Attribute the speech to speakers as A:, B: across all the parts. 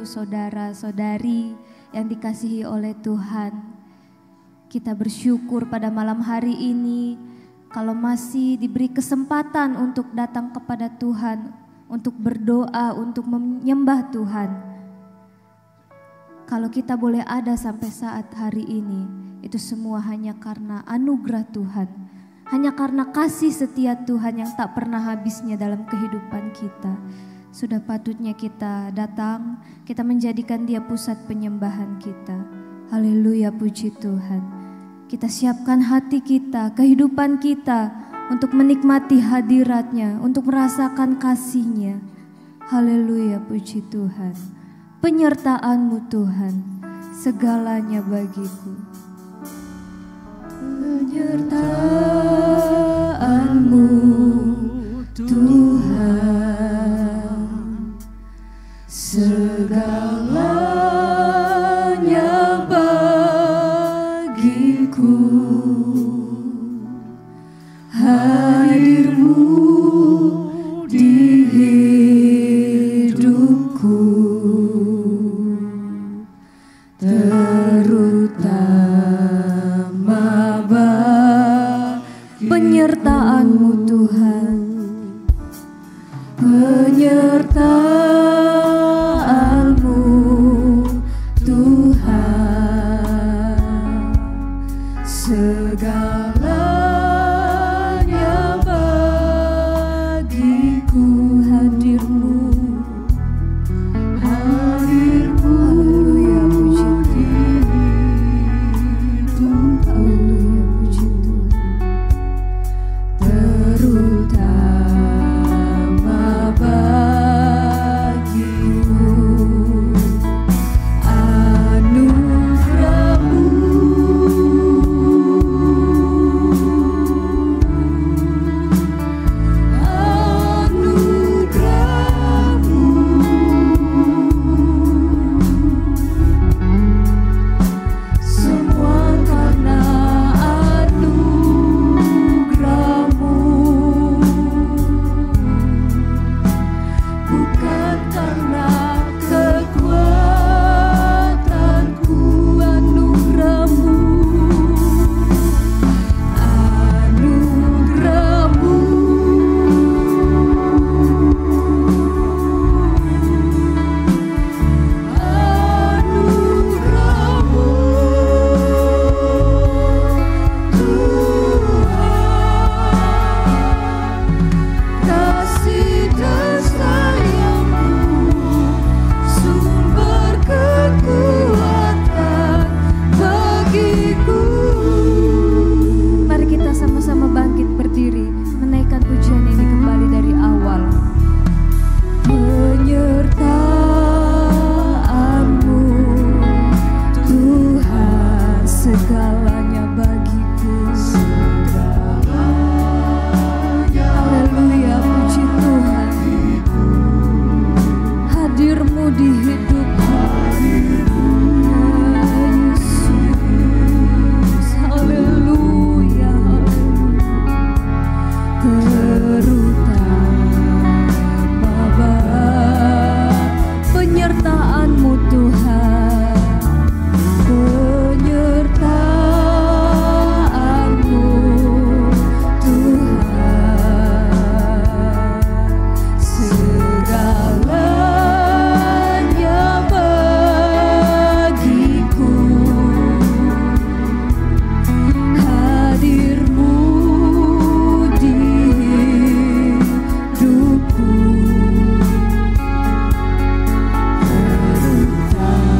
A: ibu, saudara-saudari yang dikasihi oleh Tuhan. Kita bersyukur pada malam hari ini kalau masih diberi kesempatan untuk datang kepada Tuhan, untuk berdoa, untuk menyembah Tuhan. Kalau kita boleh ada sampai saat hari ini, itu semua hanya karena anugerah Tuhan. Hanya karena kasih setia Tuhan yang tak pernah habisnya dalam kehidupan kita. Sudah patutnya kita datang, kita menjadikan Dia pusat penyembahan kita. Haleluya, puji Tuhan. Kita siapkan hati kita, kehidupan kita untuk menikmati hadirat-Nya, untuk merasakan kasih-Nya. Haleluya, puji Tuhan. Penyertaan-Mu Tuhan, segalanya bagiku. Penyertaan-Mu Tuhan, segalanya bagiku. Hadir-Mu di hidupku, terutama penyertaan-Mu Tuhan, penyertaan-Mu Tuhan, segalanya bagiku. Hadir-Mu, hadir-Mu, haleluya, puji Tuhan, haleluya, puji Tuhan, terutama bagiku. Anugerah-Mu, anugerah-Mu, semua karena anugerah-Mu, bukan karena kekuatanku. Anugerah-Mu, anugerah-Mu, anugerah-Mu Tuhan, kasih dan sayang-Mu, sumber kekuatan bagiku. Mari kita sama-sama bangkit berdiri, menaikkan pujian ini kembali dari awal. Penyertaan-Mu Tuhan, segalanya bagiku. Haleluya, puji Tuhan. Hadir-Mu di hidupku, Yesus. Haleluya, terutama penyertaan-Mu Tuhan, penyertaan-Mu Tuhan, segalanya bagiku. Hadir-Mu di hidupku, terutama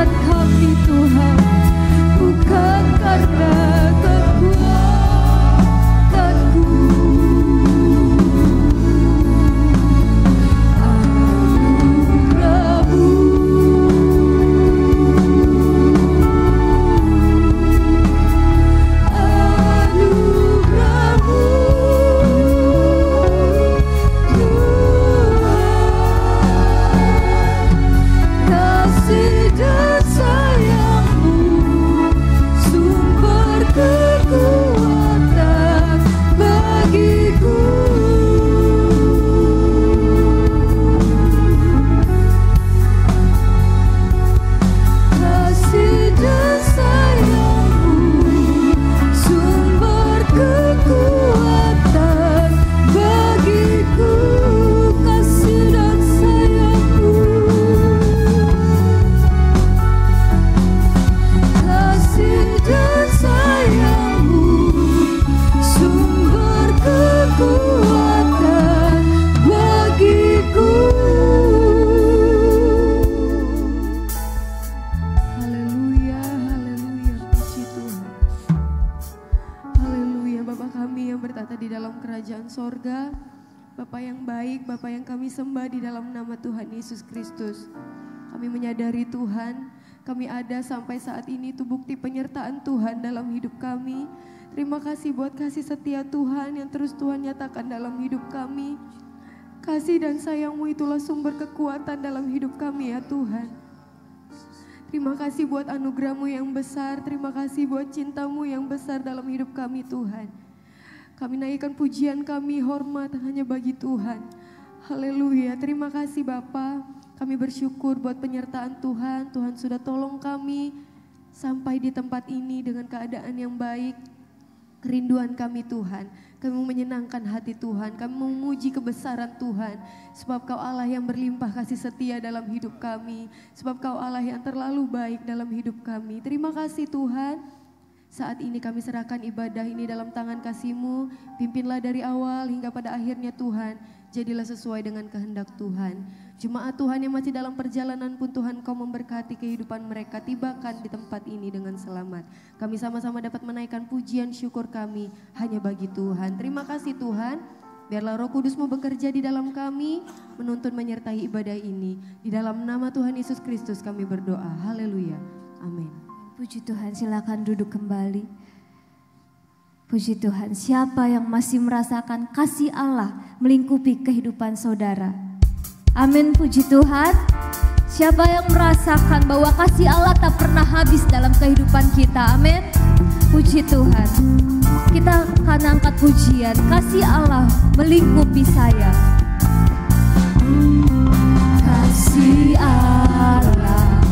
A: kekuatan kami Tuhan, bukan karena kekuatanku.
B: Sorga, Bapa yang baik, Bapa yang kami sembah di dalam nama Tuhan Yesus Kristus. Kami menyadari Tuhan, kami ada sampai saat ini itu bukti penyertaan Tuhan dalam hidup kami. Terima kasih buat kasih setia Tuhan yang terus Tuhan nyatakan dalam hidup kami. Kasih dan sayang-Mu itulah sumber kekuatan dalam hidup kami ya Tuhan. Terima kasih buat anugerah-Mu yang besar, terima kasih buat cinta-Mu yang besar dalam hidup kami Tuhan. Kami naikkan pujian kami, hormat hanya bagi Tuhan. Haleluya, terima kasih Bapa. Kami bersyukur buat penyertaan Tuhan. Tuhan sudah tolong kami sampai di tempat ini dengan keadaan yang baik. Kerinduan kami Tuhan, kami mau menyenangkan hati Tuhan. Kami mau memuji kebesaran Tuhan. Sebab Kau Allah yang berlimpah kasih setia dalam hidup kami. Sebab Kau Allah yang terlalu baik dalam hidup kami. Terima kasih Tuhan. Saat ini kami serahkan ibadah ini dalam tangan kasih-Mu. Pimpinlah dari awal hingga pada akhirnya Tuhan. Jadilah sesuai dengan kehendak Tuhan. Jemaat Tuhan yang masih dalam perjalanan pun Tuhan Kau memberkati kehidupan mereka. Tibakan di tempat ini dengan selamat. Kami sama-sama dapat menaikkan pujian syukur kami hanya bagi Tuhan. Terima kasih Tuhan. Biarlah Roh Kudus-Mu bekerja di dalam kami. Menuntun menyertai ibadah ini. Di dalam nama Tuhan Yesus Kristus kami berdoa. Haleluya. Amin.
A: Puji Tuhan, silakan duduk kembali. Puji Tuhan, siapa yang masih merasakan kasih Allah melingkupi kehidupan saudara? Amin, puji Tuhan. Siapa yang merasakan bahwa kasih Allah tak pernah habis dalam kehidupan kita? Amin, puji Tuhan. Kita akan angkat pujian, kasih Allah melingkupi saya. Kasih Allah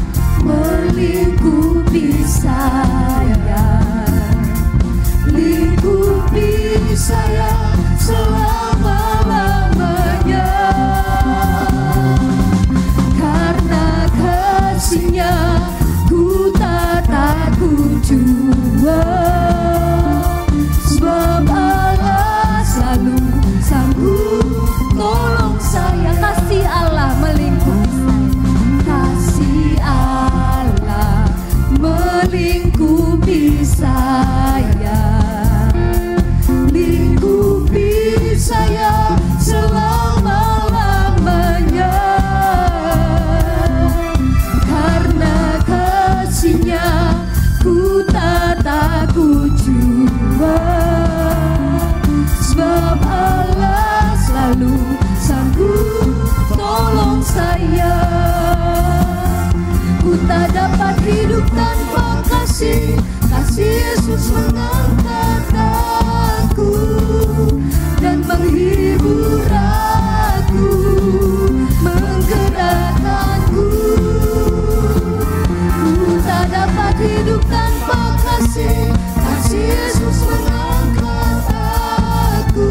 A: melingkupi saya, lingkupi saya selama-lamanya. Karena kasih-Nya ku tak takut jua, sebab Allah selalu sanggup tolong saya. Kasih Allah melingkupi saya, melingkupi saya, lingkupi saya selama-lamanya. Karena kasih-Nya ku tak takut jua, sebab Allah selalu sanggup tolong saya. Ku tak dapat hidup tanpa kasih, kasih Yesus mengangkat aku dan menghibur aku, menggerakkanku. Ku tak dapat hidup tanpa kasih, kasih Yesus mengangkat aku,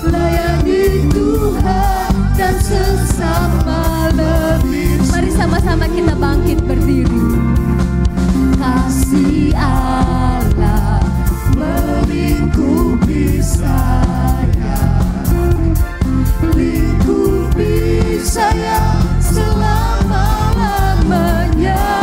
A: layani Tuhan dan sesama lebih. Mari sama-sama kita bangkit berdiri. Kasih Allah melingkupi saya, lingkupi saya selama-lamanya.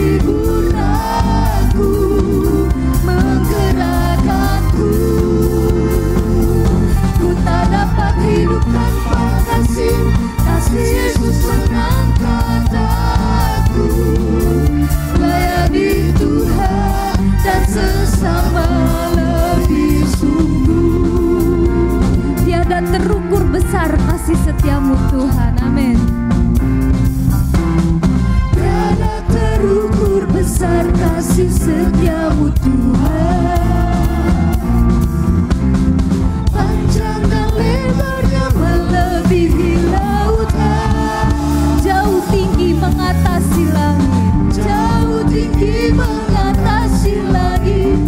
B: menghibur aku, menggerakkanku. Ku tak dapat hidup tanpa kasih, kasih Yesus mengangkat aku. Layani Tuhan dan sesama lebih sungguh. Tiada terukur besar kasih setiamu Tuhan, amin. Tiada terukur besar kasih setiamu Tuhan. Panjang dan lebarnya melebihi lautan, jauh tinggi mengatasi langit, jauh tinggi mengatasi langit.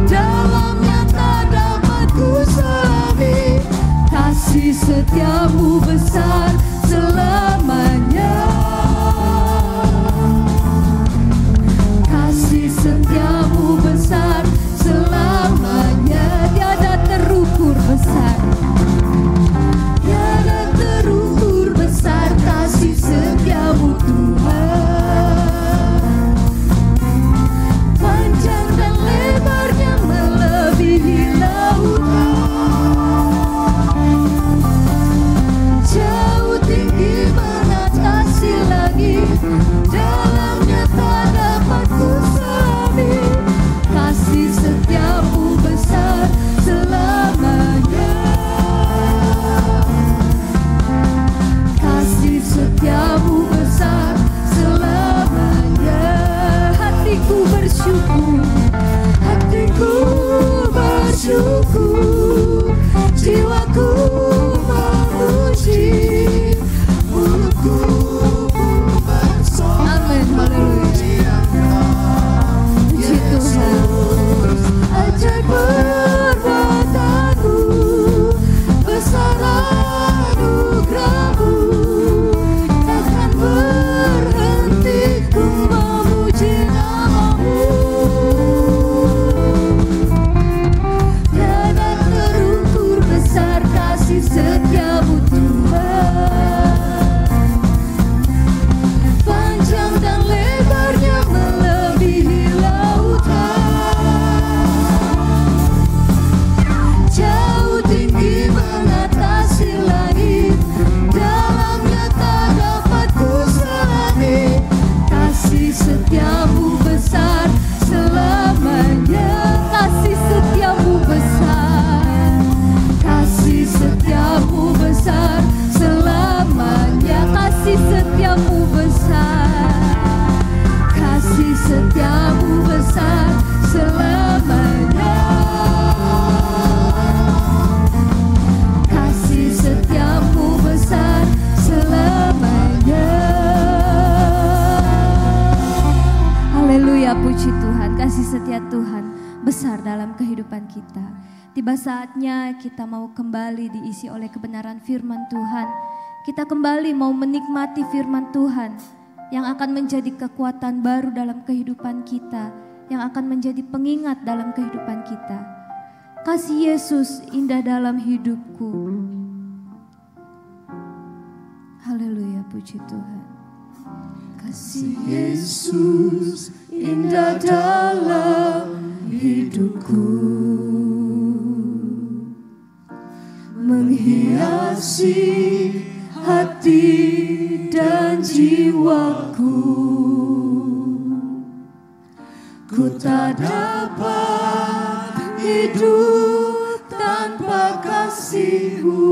B: Dalamnya tak dapat ku selami, kasih setiamu besar selamanya. Kasih setiamu besar selamanya. Tiada terukur besar, tiada terukur besar kasih setiamu Tuhan. Panjang dan lebarnya melebihi lautan, jauh tinggi mengatasi langit. Dalamnya tak dapat ku selami, kasih setiamu besar selamanya. Kasih setiamu besar selamanya. Hatiku bersyukur, hatiku bersyukur, jiwaku memuji, mulutku bersorak. Amin, haleluya. Puji Tuhan. Ajaib perbuatanmu, besar anugerahmu, takkan berhenti ku memuji namamu. Tiada terukur besar kasih setiamu Tuhan. Panjang dan lebarnya melebihi lautan, jauh tinggi mengatasi langit. Dalamnya tak dapat ku selami, kasih setiamu besar selamanya. Kasih setiamu besar, kasih setiamu besar selamanya. Kasih setiamu besar, kasih setiamu besar selamanya. Kasih setiamu besar selamanya. Haleluya, puji Tuhan. Kasih setia Tuhan besar dalam kehidupan kita. Tiba saatnya kita mau kembali diisi oleh kebenaran firman Tuhan. Kita kembali mau menikmati firman Tuhan yang akan menjadi kekuatan baru dalam kehidupan kita, yang akan menjadi pengingat dalam kehidupan kita. Kasih Yesus indah dalam hidupku. Haleluya, puji Tuhan. Kasih Yesus indah dalam hidupku, menghiasi hati dan jiwaku. Ku tak dapat hidup tanpa kasih-Mu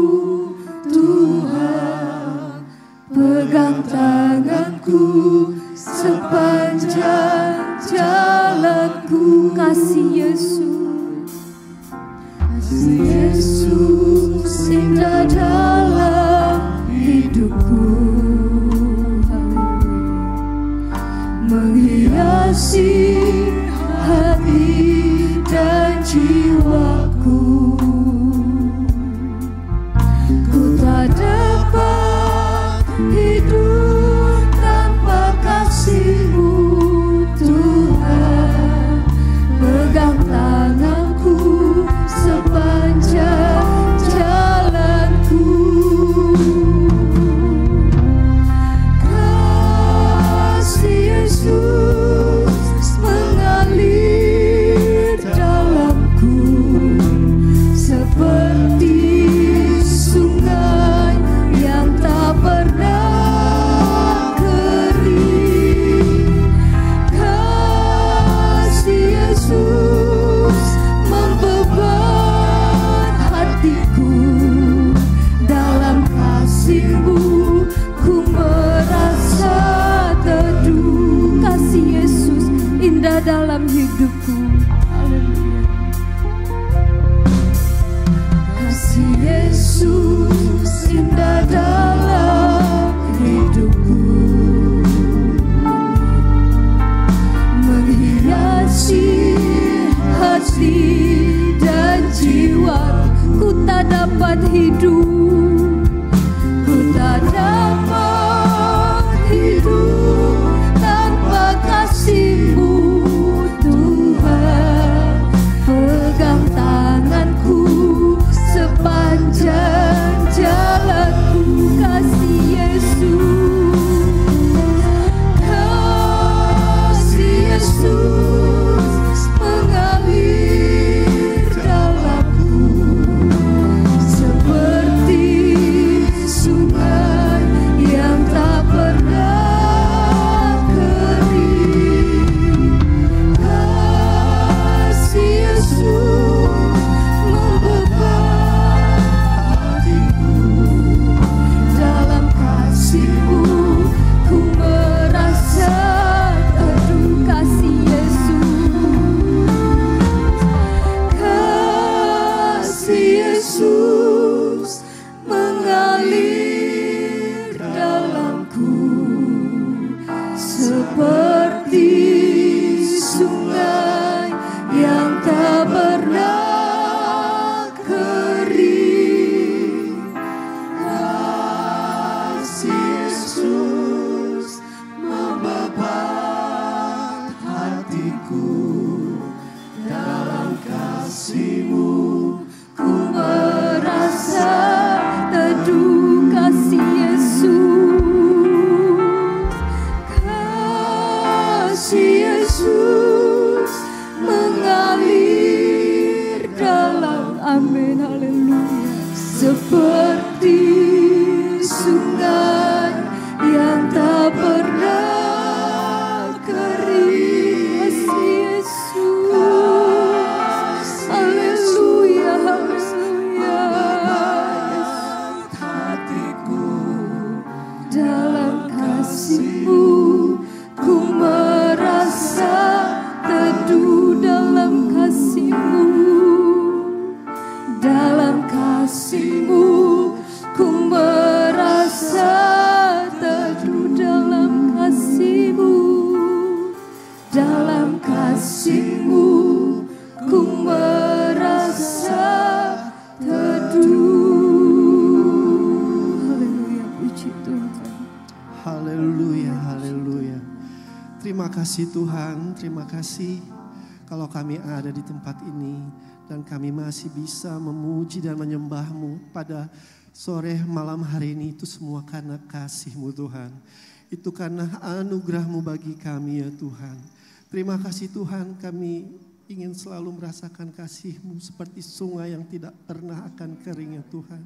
B: Tuhan. Pegang tanganku sepanjang jalanku. Kasih Yesus, kasih Yesus indah dalam hidupku, menghiasi hati dan jiwaku. Ku tak dapat hidup tanpa kasih-Mu Tuhan. Pegang tanganku sepanjang jalanku. Kasih Yesus
A: dalam hidupku. Haleluya.
B: Kasih Yesus indah dalam hidupku, menghiasi hati dan jiwaku.
A: Tak dapat hidup,
B: Ku tak dapat hidup tanpa kasih-Mu, Tuhan.
A: pegang tanganku sepanjang jalanku. Kasih Yesus,
B: Kasih Yesus mengalir dalamku, seperti sungai yang tak pernah kering. Kasih Yesus membebat hatiku, dalam kasih-Mu ku merasa teduh.
A: kasih Yesus,
B: Kasih Yesus mengalir dalamku, seperti sungai yang tak pernah kering. Kasih Yesus membebat hatiku, dalam kasih-Mu ku merasa
A: teduh. Kasih Yesus,
B: kasih Yesus mengalir dalam.
A: amin, haleluya.
B: Seperti sungai yang tak pernah kering.
A: Kasih Yesus, haleluya, haleluya.
B: Hatiku,
A: Dalam kasih-Mu ku merasa teduh. Dalam kasih-Mu, dalam kasih-Mu ku merasa teduh. Dalam kasih-Mu, dalam kasih-Mu ku merasa teduh. Haleluya, puji Tuhan.
C: Haleluya, haleluya. Terima kasih Tuhan, terima kasih kalau kami ada di tempat ini dan kami masih bisa memuji dan menyembah-Mu pada sore malam hari ini. Itu semua karena kasih-Mu Tuhan. Itu karena anugerah-Mu bagi kami ya Tuhan. Terima kasih Tuhan, kami ingin selalu merasakan kasih-Mu seperti sungai yang tidak pernah akan kering ya Tuhan.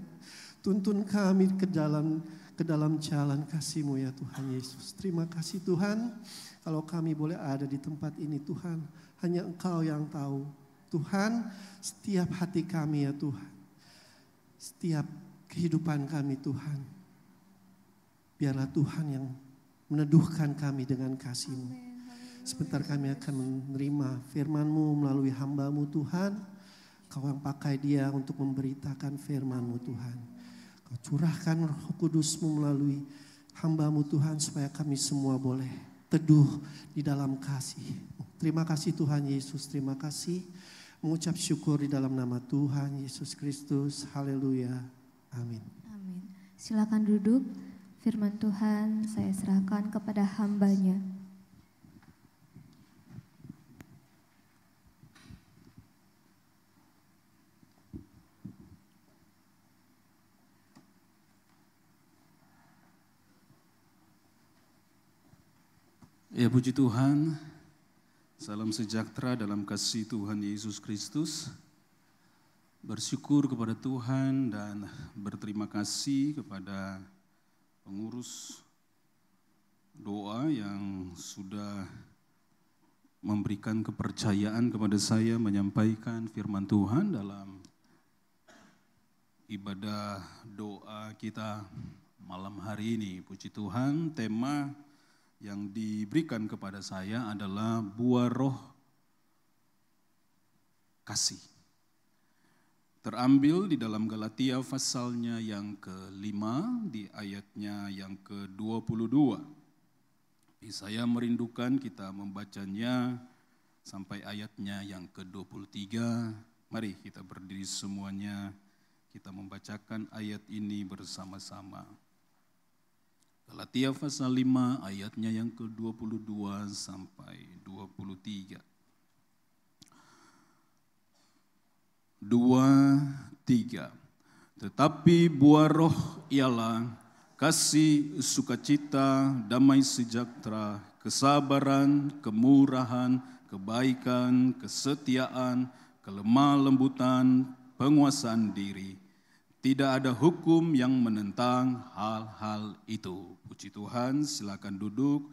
C: Tuntun kami ke dalam jalan kasih-Mu ya Tuhan Yesus. Terima kasih Tuhan, kalau kami boleh ada di tempat ini Tuhan, hanya Engkau yang tahu. Tuhan, setiap hati kami ya Tuhan, setiap kehidupan kami Tuhan, biarlah Tuhan yang meneduhkan kami dengan kasih-Mu. Sebentar kami akan menerima firman-Mu melalui hamba-Mu Tuhan. Kau yang pakai dia untuk memberitakan firman-Mu Tuhan. Kau curahkan Roh Kudus-Mu melalui hamba-Mu Tuhan supaya kami semua boleh teduh di dalam kasih. Terima kasih Tuhan Yesus, terima kasih. Mengucap syukur di dalam nama Tuhan Yesus Kristus. Haleluya. Amin.
A: Amin. Silakan duduk. Firman Tuhan saya serahkan kepada hamba-Nya.
D: Ya puji Tuhan, salam sejahtera dalam kasih Tuhan Yesus Kristus. Bersyukur kepada Tuhan dan berterima kasih kepada pengurus doa yang sudah memberikan kepercayaan kepada saya menyampaikan firman Tuhan dalam ibadah doa kita malam hari ini. Puji Tuhan, tema yang diberikan kepada saya adalah buah roh kasih. Terambil di dalam Galatia pasalnya yang ke-5 di ayatnya yang ke-22. Saya merindukan kita membacanya sampai ayatnya yang ke-23. Mari kita berdiri semuanya, kita membacakan ayat ini bersama-sama. Galatia pasal 5 ayatnya yang ke-22 sampai 23. 2, 3. Tetapi buah roh ialah kasih, sukacita, damai sejahtera, kesabaran, kemurahan, kebaikan, kesetiaan, kelemah lembutan, penguasaan diri. Tidak ada hukum yang menentang hal-hal itu. Puji Tuhan, silakan duduk.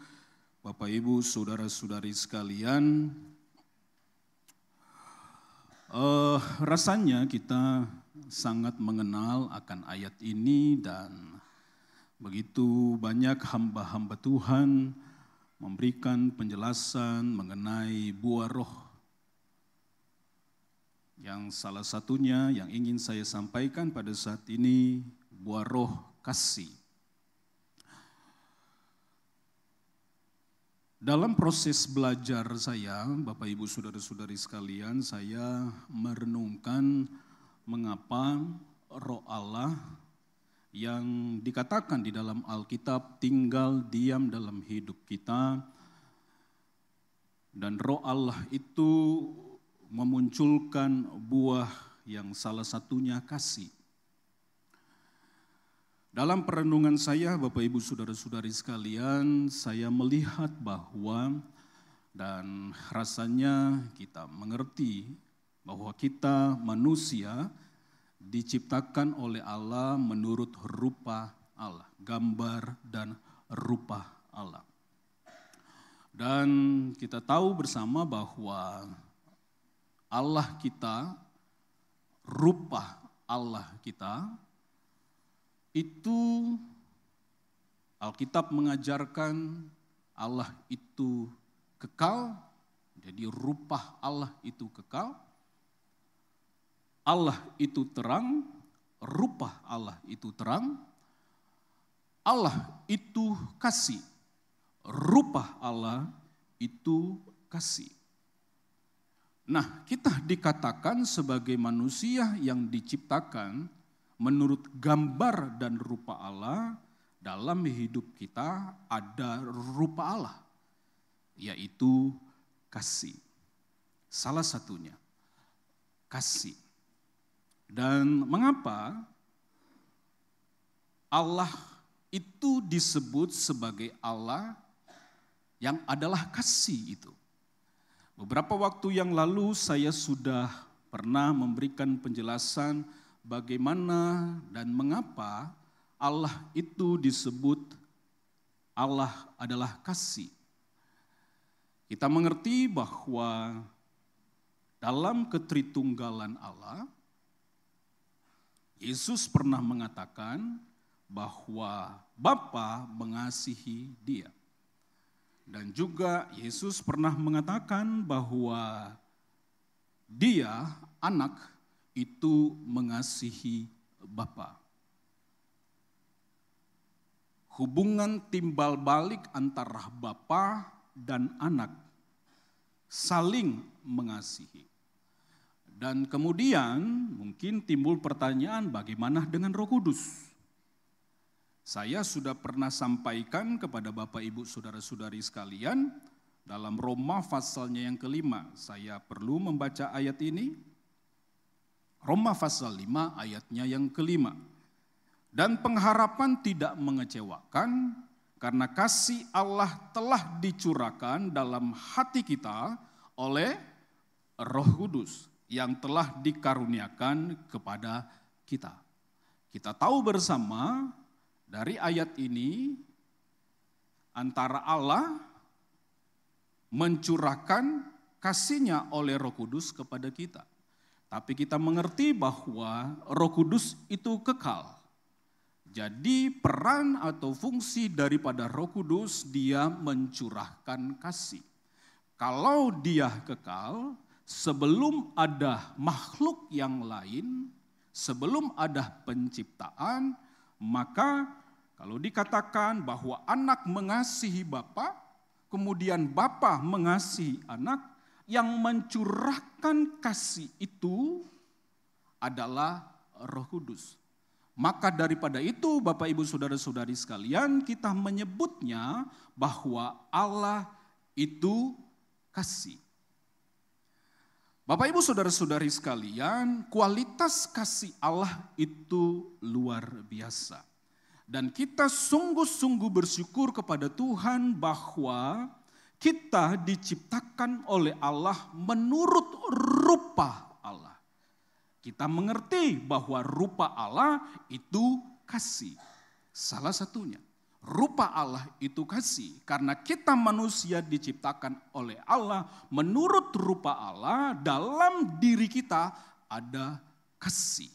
D: Bapak, Ibu, saudara-saudari sekalian, rasanya kita sangat mengenal akan ayat ini dan begitu banyak hamba-hamba Tuhan memberikan penjelasan mengenai buah roh. Yang salah satunya yang ingin saya sampaikan pada saat ini, buah roh kasih. Dalam proses belajar saya, Bapak Ibu Saudara-saudari sekalian, saya merenungkan mengapa Roh Allah yang dikatakan di dalam Alkitab tinggal diam dalam hidup kita, dan Roh Allah itu memunculkan buah yang salah satunya kasih. Dalam perenungan saya, Bapak Ibu Saudara-saudari sekalian, saya melihat bahwa dan rasanya kita mengerti bahwa kita manusia diciptakan oleh Allah menurut rupa Allah, gambar dan rupa Allah. Dan kita tahu bersama bahwa Allah kita, rupa Allah kita, itu Alkitab mengajarkan Allah itu kekal, jadi rupa Allah itu kekal. Allah itu terang, rupa Allah itu terang. Allah itu kasih, rupa Allah itu kasih. Nah, kita dikatakan sebagai manusia yang diciptakan menurut gambar dan rupa Allah. Dalam hidup kita ada rupa Allah, yaitu kasih. Salah satunya, kasih. Dan mengapa Allah itu disebut sebagai Allah yang adalah kasih itu? Beberapa waktu yang lalu saya sudah pernah memberikan penjelasan bagaimana dan mengapa Allah itu disebut Allah adalah kasih. Kita mengerti bahwa dalam ketritunggalan Allah, Yesus pernah mengatakan bahwa Bapa mengasihi Dia. Dan juga Yesus pernah mengatakan bahwa Dia, anak, itu mengasihi Bapa. Hubungan timbal balik antara Bapa dan anak saling mengasihi. Dan kemudian mungkin timbul pertanyaan, bagaimana dengan Roh Kudus? Saya sudah pernah sampaikan kepada Bapak Ibu Saudara-saudari sekalian dalam Roma pasalnya yang ke-5. Saya perlu membaca ayat ini. Roma pasal 5 ayatnya yang ke-5. Dan pengharapan tidak mengecewakan karena kasih Allah telah dicurahkan dalam hati kita oleh Roh Kudus yang telah dikaruniakan kepada kita. Kita tahu bersama dari ayat ini antara Allah mencurahkan kasih-Nya oleh Roh Kudus kepada kita. Tapi kita mengerti bahwa Roh Kudus itu kekal. Jadi peran atau fungsi daripada Roh Kudus, dia mencurahkan kasih. Kalau dia kekal, sebelum ada makhluk yang lain, sebelum ada penciptaan, maka kalau dikatakan bahwa anak mengasihi Bapa, kemudian Bapa mengasihi anak, yang mencurahkan kasih itu adalah Roh Kudus. Maka daripada itu Bapak Ibu Saudara-saudari sekalian, kita menyebutnya bahwa Allah itu kasih. Bapak Ibu Saudara-saudari sekalian, kualitas kasih Allah itu luar biasa. Dan kita sungguh-sungguh bersyukur kepada Tuhan bahwa kita diciptakan oleh Allah menurut rupa Allah. Kita mengerti bahwa rupa Allah itu kasih. Salah satunya, rupa Allah itu kasih. Karena kita manusia diciptakan oleh Allah, menurut rupa Allah, dalam diri kita ada kasih.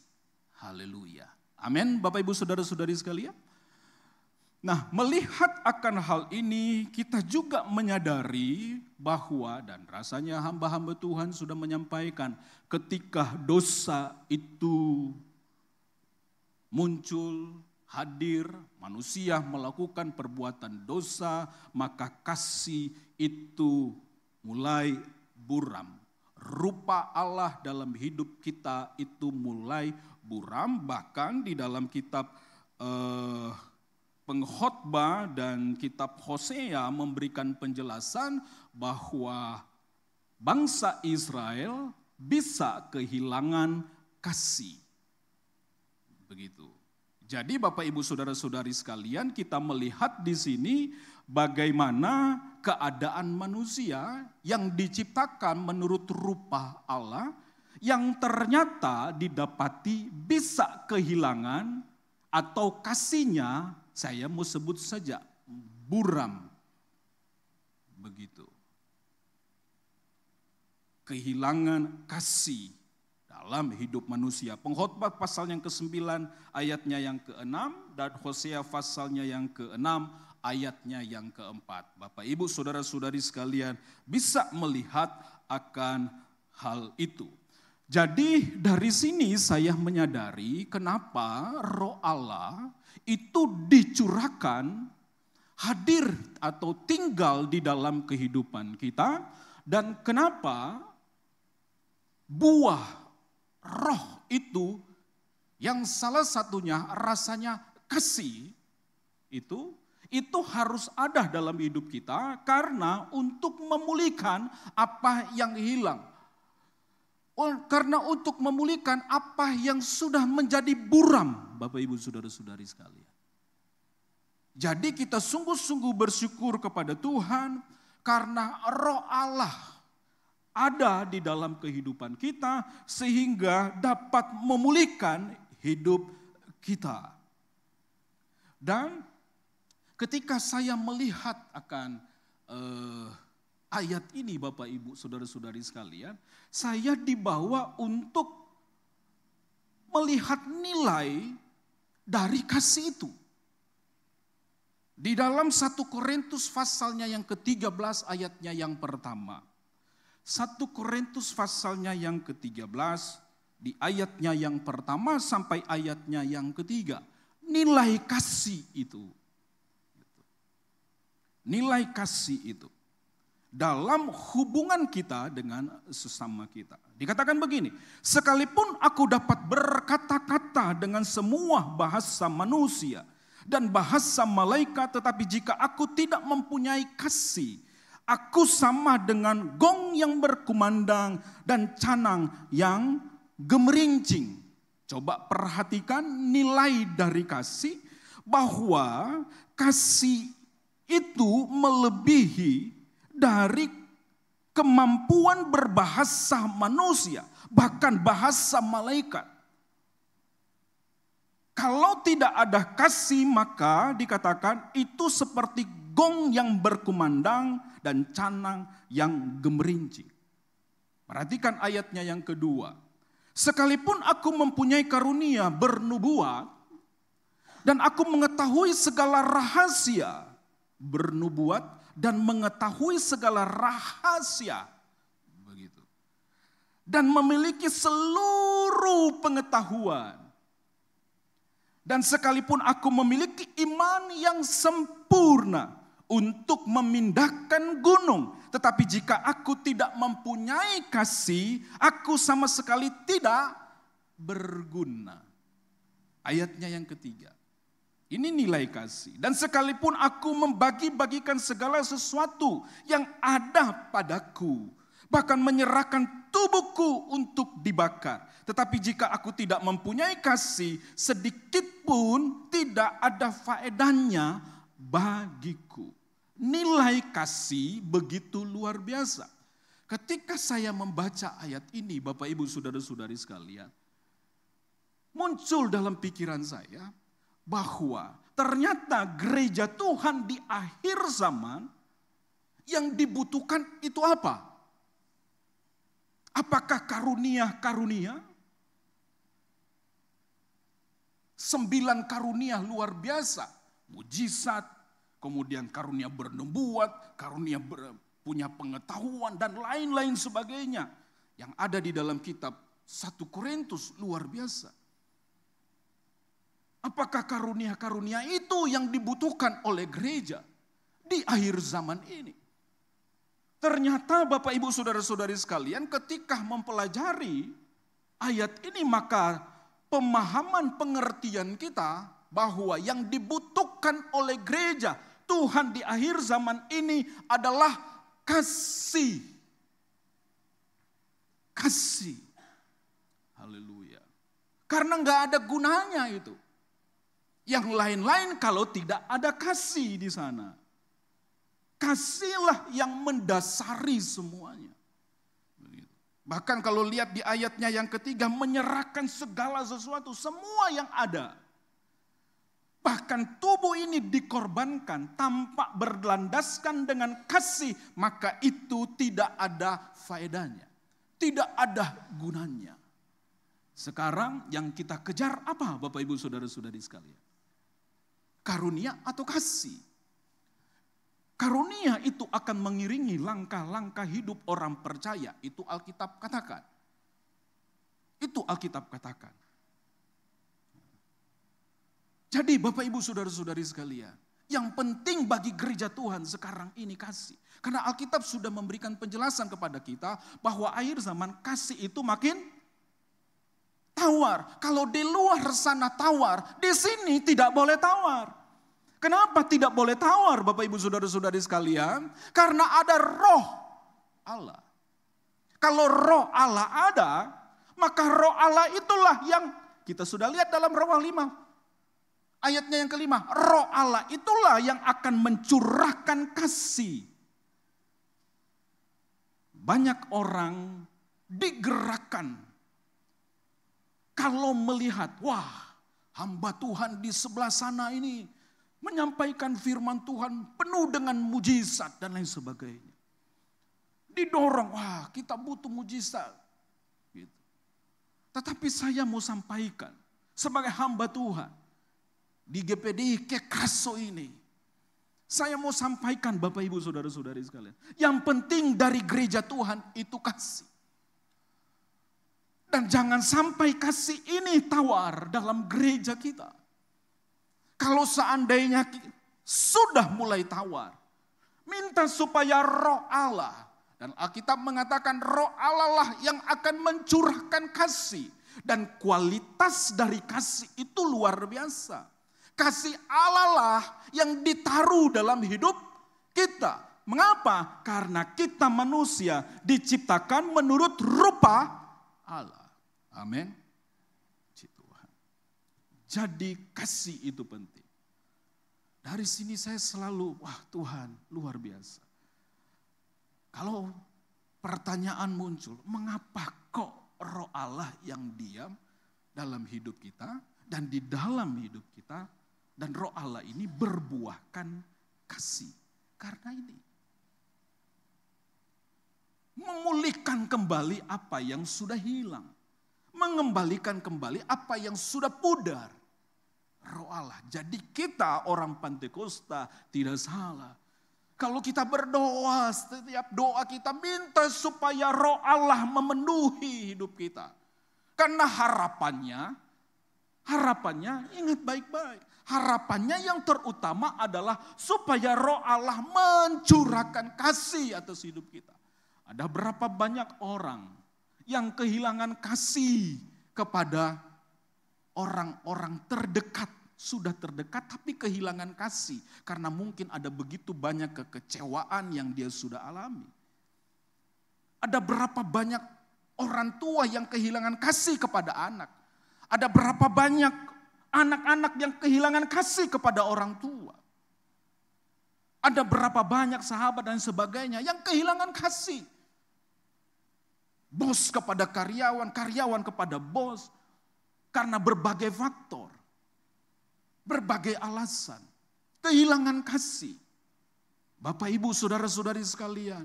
D: Haleluya. Amin, Bapak Ibu Saudara-saudari sekalian. Nah, melihat akan hal ini, kita juga menyadari bahwa, dan rasanya hamba-hamba Tuhan sudah menyampaikan, ketika dosa itu muncul, hadir, manusia melakukan perbuatan dosa, maka kasih itu mulai buram. Rupa Allah dalam hidup kita itu mulai buram, bahkan di dalam kitab Pengkhotbah dan kitab Hosea memberikan penjelasan bahwa bangsa Israel bisa kehilangan kasih. Begitu. Jadi Bapak Ibu Saudara-saudari sekalian, kita melihat di sini bagaimana keadaan manusia yang diciptakan menurut rupa Allah yang ternyata didapati bisa kehilangan atau kasihnya, saya mau sebut saja, buram. Begitu. Kehilangan kasih dalam hidup manusia. Pengkhotbah pasal yang ke-9 ayatnya yang ke-6 dan Hosea pasalnya yang ke-6 ayatnya yang ke-4. Bapak Ibu Saudara-saudari sekalian bisa melihat akan hal itu. Jadi dari sini saya menyadari kenapa Roh Allah itu dicurahkan, hadir atau tinggal di dalam kehidupan kita, dan kenapa buah roh itu yang salah satunya rasanya kasih itu harus ada dalam hidup kita karena untuk memulihkan apa yang hilang. Karena untuk memulihkan apa yang sudah menjadi buram, Bapak Ibu Saudara-saudari sekalian. Jadi kita sungguh-sungguh bersyukur kepada Tuhan karena Roh Allah ada di dalam kehidupan kita sehingga dapat memulihkan hidup kita. Dan ketika saya melihat akan ayat ini Bapak Ibu Saudara-saudari sekalian, saya dibawa untuk melihat nilai dari kasih itu. Di dalam 1 Korintus pasalnya yang ke-13 ayatnya yang pertama. 1 Korintus pasalnya yang ke-13 di ayatnya yang pertama sampai ayatnya yang ketiga. Nilai kasih itu. Nilai kasih itu. Dalam hubungan kita dengan sesama kita. Dikatakan begini, sekalipun aku dapat berkata-kata dengan semua bahasa manusia dan bahasa malaikat, tetapi jika aku tidak mempunyai kasih, aku sama dengan gong yang berkumandang dan canang yang gemerincing. Coba perhatikan nilai dari kasih, bahwa kasih itu melebihi dari kemampuan berbahasa manusia, bahkan bahasa malaikat. Kalau tidak ada kasih, maka dikatakan itu seperti gong yang berkumandang dan canang yang gemerincing. Perhatikan ayatnya yang kedua. Sekalipun aku mempunyai karunia bernubuat Dan aku mengetahui segala rahasia bernubuat dan mengetahui segala rahasia. Begitu. Dan memiliki seluruh pengetahuan. Dan sekalipun aku memiliki iman yang sempurna untuk memindahkan gunung. Tetapi jika aku tidak mempunyai kasih, aku sama sekali tidak berguna. Ayatnya yang ketiga. Ini nilai kasih. Dan sekalipun aku membagi-bagikan segala sesuatu yang ada padaku, bahkan menyerahkan tubuhku untuk dibakar. Tetapi jika aku tidak mempunyai kasih, sedikit pun tidak ada faedahnya bagiku. Nilai kasih begitu luar biasa. Ketika saya membaca ayat ini, Bapak Ibu Saudara-saudari sekalian, muncul dalam pikiran saya bahwa ternyata gereja Tuhan di akhir zaman yang dibutuhkan itu apa? Apakah karunia-karunia? 9 karunia luar biasa, mujizat, kemudian karunia bernubuat, karunia punya pengetahuan dan lain-lain sebagainya yang ada di dalam kitab 1 Korintus luar biasa. Apakah karunia-karunia itu yang dibutuhkan oleh gereja di akhir zaman ini? Ternyata Bapak Ibu Saudara-saudari sekalian ketika mempelajari ayat ini maka pemahaman pengertian kita bahwa yang dibutuhkan oleh gereja Tuhan di akhir zaman ini adalah kasih. Kasih. Haleluya. Karena enggak ada gunanya itu. Yang lain-lain kalau tidak ada kasih di sana. Kasihlah yang mendasari semuanya. Bahkan kalau lihat di ayatnya yang ketiga, menyerahkan segala sesuatu, semua yang ada. Bahkan tubuh ini dikorbankan tanpa berlandaskan dengan kasih, maka itu tidak ada faedahnya. Tidak ada gunanya. Sekarang yang kita kejar apa Bapak Ibu Saudara-saudari sekalian? Karunia atau kasih. Karunia itu akan mengiringi langkah-langkah hidup orang percaya. Itu Alkitab katakan. Itu Alkitab katakan. Jadi Bapak Ibu Saudara-saudari sekalian, yang penting bagi gereja Tuhan sekarang ini kasih. Karena Alkitab sudah memberikan penjelasan kepada kita bahwa akhir zaman kasih itu makin tawar. Kalau di luar sana tawar, di sini tidak boleh tawar. Kenapa tidak boleh tawar Bapak Ibu Saudara-saudari sekalian? Karena ada roh Allah. Kalau roh Allah ada, maka roh Allah itulah yang kita sudah lihat dalam Roma 5. Ayatnya yang kelima, roh Allah itulah yang akan mencurahkan kasih. Banyak orang digerakkan kalau melihat, wah hamba Tuhan di sebelah sana ini menyampaikan firman Tuhan penuh dengan mujizat dan lain sebagainya. Didorong, wah kita butuh mujizat. Gitu. Tetapi saya mau sampaikan sebagai hamba Tuhan di GPDI Kekaso ini. Saya mau sampaikan Bapak Ibu Saudara-saudari sekalian. Yang penting dari gereja Tuhan itu kasih. Dan jangan sampai kasih ini tawar dalam gereja kita. Kalau seandainya sudah mulai tawar, minta supaya roh Allah, dan Alkitab mengatakan roh Allah lah yang akan mencurahkan kasih. Dan kualitas dari kasih itu luar biasa. Kasih Allah lah yang ditaruh dalam hidup kita. Mengapa? Karena kita manusia diciptakan menurut rupa Allah. Amin. Jadi kasih itu penting. Dari sini saya selalu, wah Tuhan luar biasa. Kalau pertanyaan muncul, mengapa kok roh Allah yang diam dalam hidup kita dan di dalam hidup kita dan roh Allah ini berbuahkan kasih. Karena ini memulihkan kembali apa yang sudah hilang. Mengembalikan kembali apa yang sudah pudar. Roh Allah. Jadi kita orang Pantekosta tidak salah. Kalau kita berdoa, setiap doa kita minta supaya Roh Allah memenuhi hidup kita. Karena harapannya ingat baik-baik. Harapannya yang terutama adalah supaya Roh Allah mencurahkan kasih atas hidup kita. Ada berapa banyak orang yang kehilangan kasih kepada orang-orang terdekat. Sudah terdekat tapi kehilangan kasih. Karena mungkin ada begitu banyak kekecewaan yang dia sudah alami. Ada berapa banyak orang tua yang kehilangan kasih kepada anak. Ada berapa banyak anak-anak yang kehilangan kasih kepada orang tua. Ada berapa banyak sahabat dan sebagainya yang kehilangan kasih. Bos kepada karyawan, karyawan kepada bos. Karena berbagai faktor. Berbagai alasan. Kehilangan kasih. Bapak, Ibu, saudara-saudari sekalian.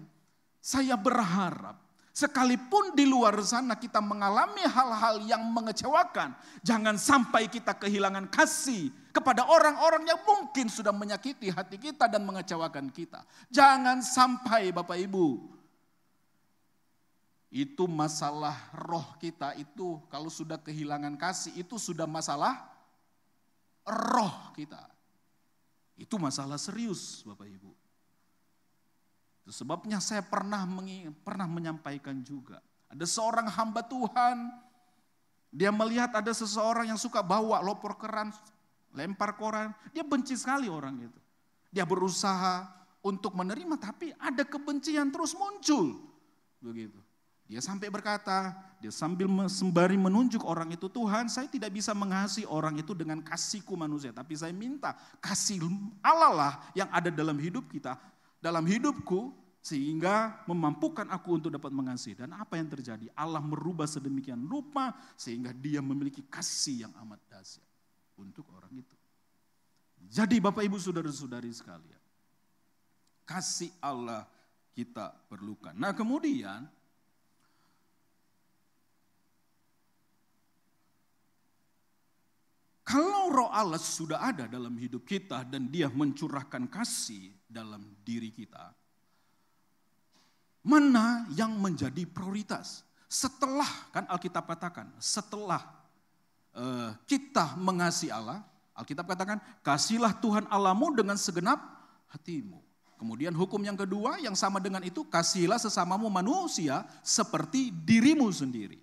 D: Saya berharap sekalipun di luar sana kita mengalami hal-hal yang mengecewakan. Jangan sampai kita kehilangan kasih kepada orang-orang yang mungkin sudah menyakiti hati kita dan mengecewakan kita. Jangan sampai Bapak Ibu. Itu masalah roh kita itu kalau sudah kehilangan kasih itu sudah masalah roh kita. Itu masalah serius Bapak Ibu. Itu sebabnya saya pernah menyampaikan juga. Ada seorang hamba Tuhan, dia melihat ada seseorang yang suka bawa lopor keran, lempar koran. Dia benci sekali orang itu. Dia berusaha untuk menerima tapi ada kebencian terus muncul. Begitu. Dia sampai berkata, dia sambil sembari menunjuk orang itu, Tuhan saya tidak bisa mengasihi orang itu dengan kasihku manusia. Tapi saya minta kasih Allah lah yang ada dalam hidup kita, dalam hidupku, sehingga memampukan aku untuk dapat mengasihi. Dan apa yang terjadi? Allah merubah sedemikian rupa sehingga dia memiliki kasih yang amat dahsyat untuk orang itu. Jadi Bapak Ibu saudara-saudari sekalian, kasih Allah kita perlukan. Nah kemudian, kalau Roh Allah sudah ada dalam hidup kita dan dia mencurahkan kasih dalam diri kita, mana yang menjadi prioritas? Setelah, kan Alkitab katakan, setelah kita mengasihi Allah, Alkitab katakan, kasihilah Tuhan Allahmu dengan segenap hatimu. Kemudian hukum yang kedua yang sama dengan itu, kasihilah sesamamu manusia seperti dirimu sendiri.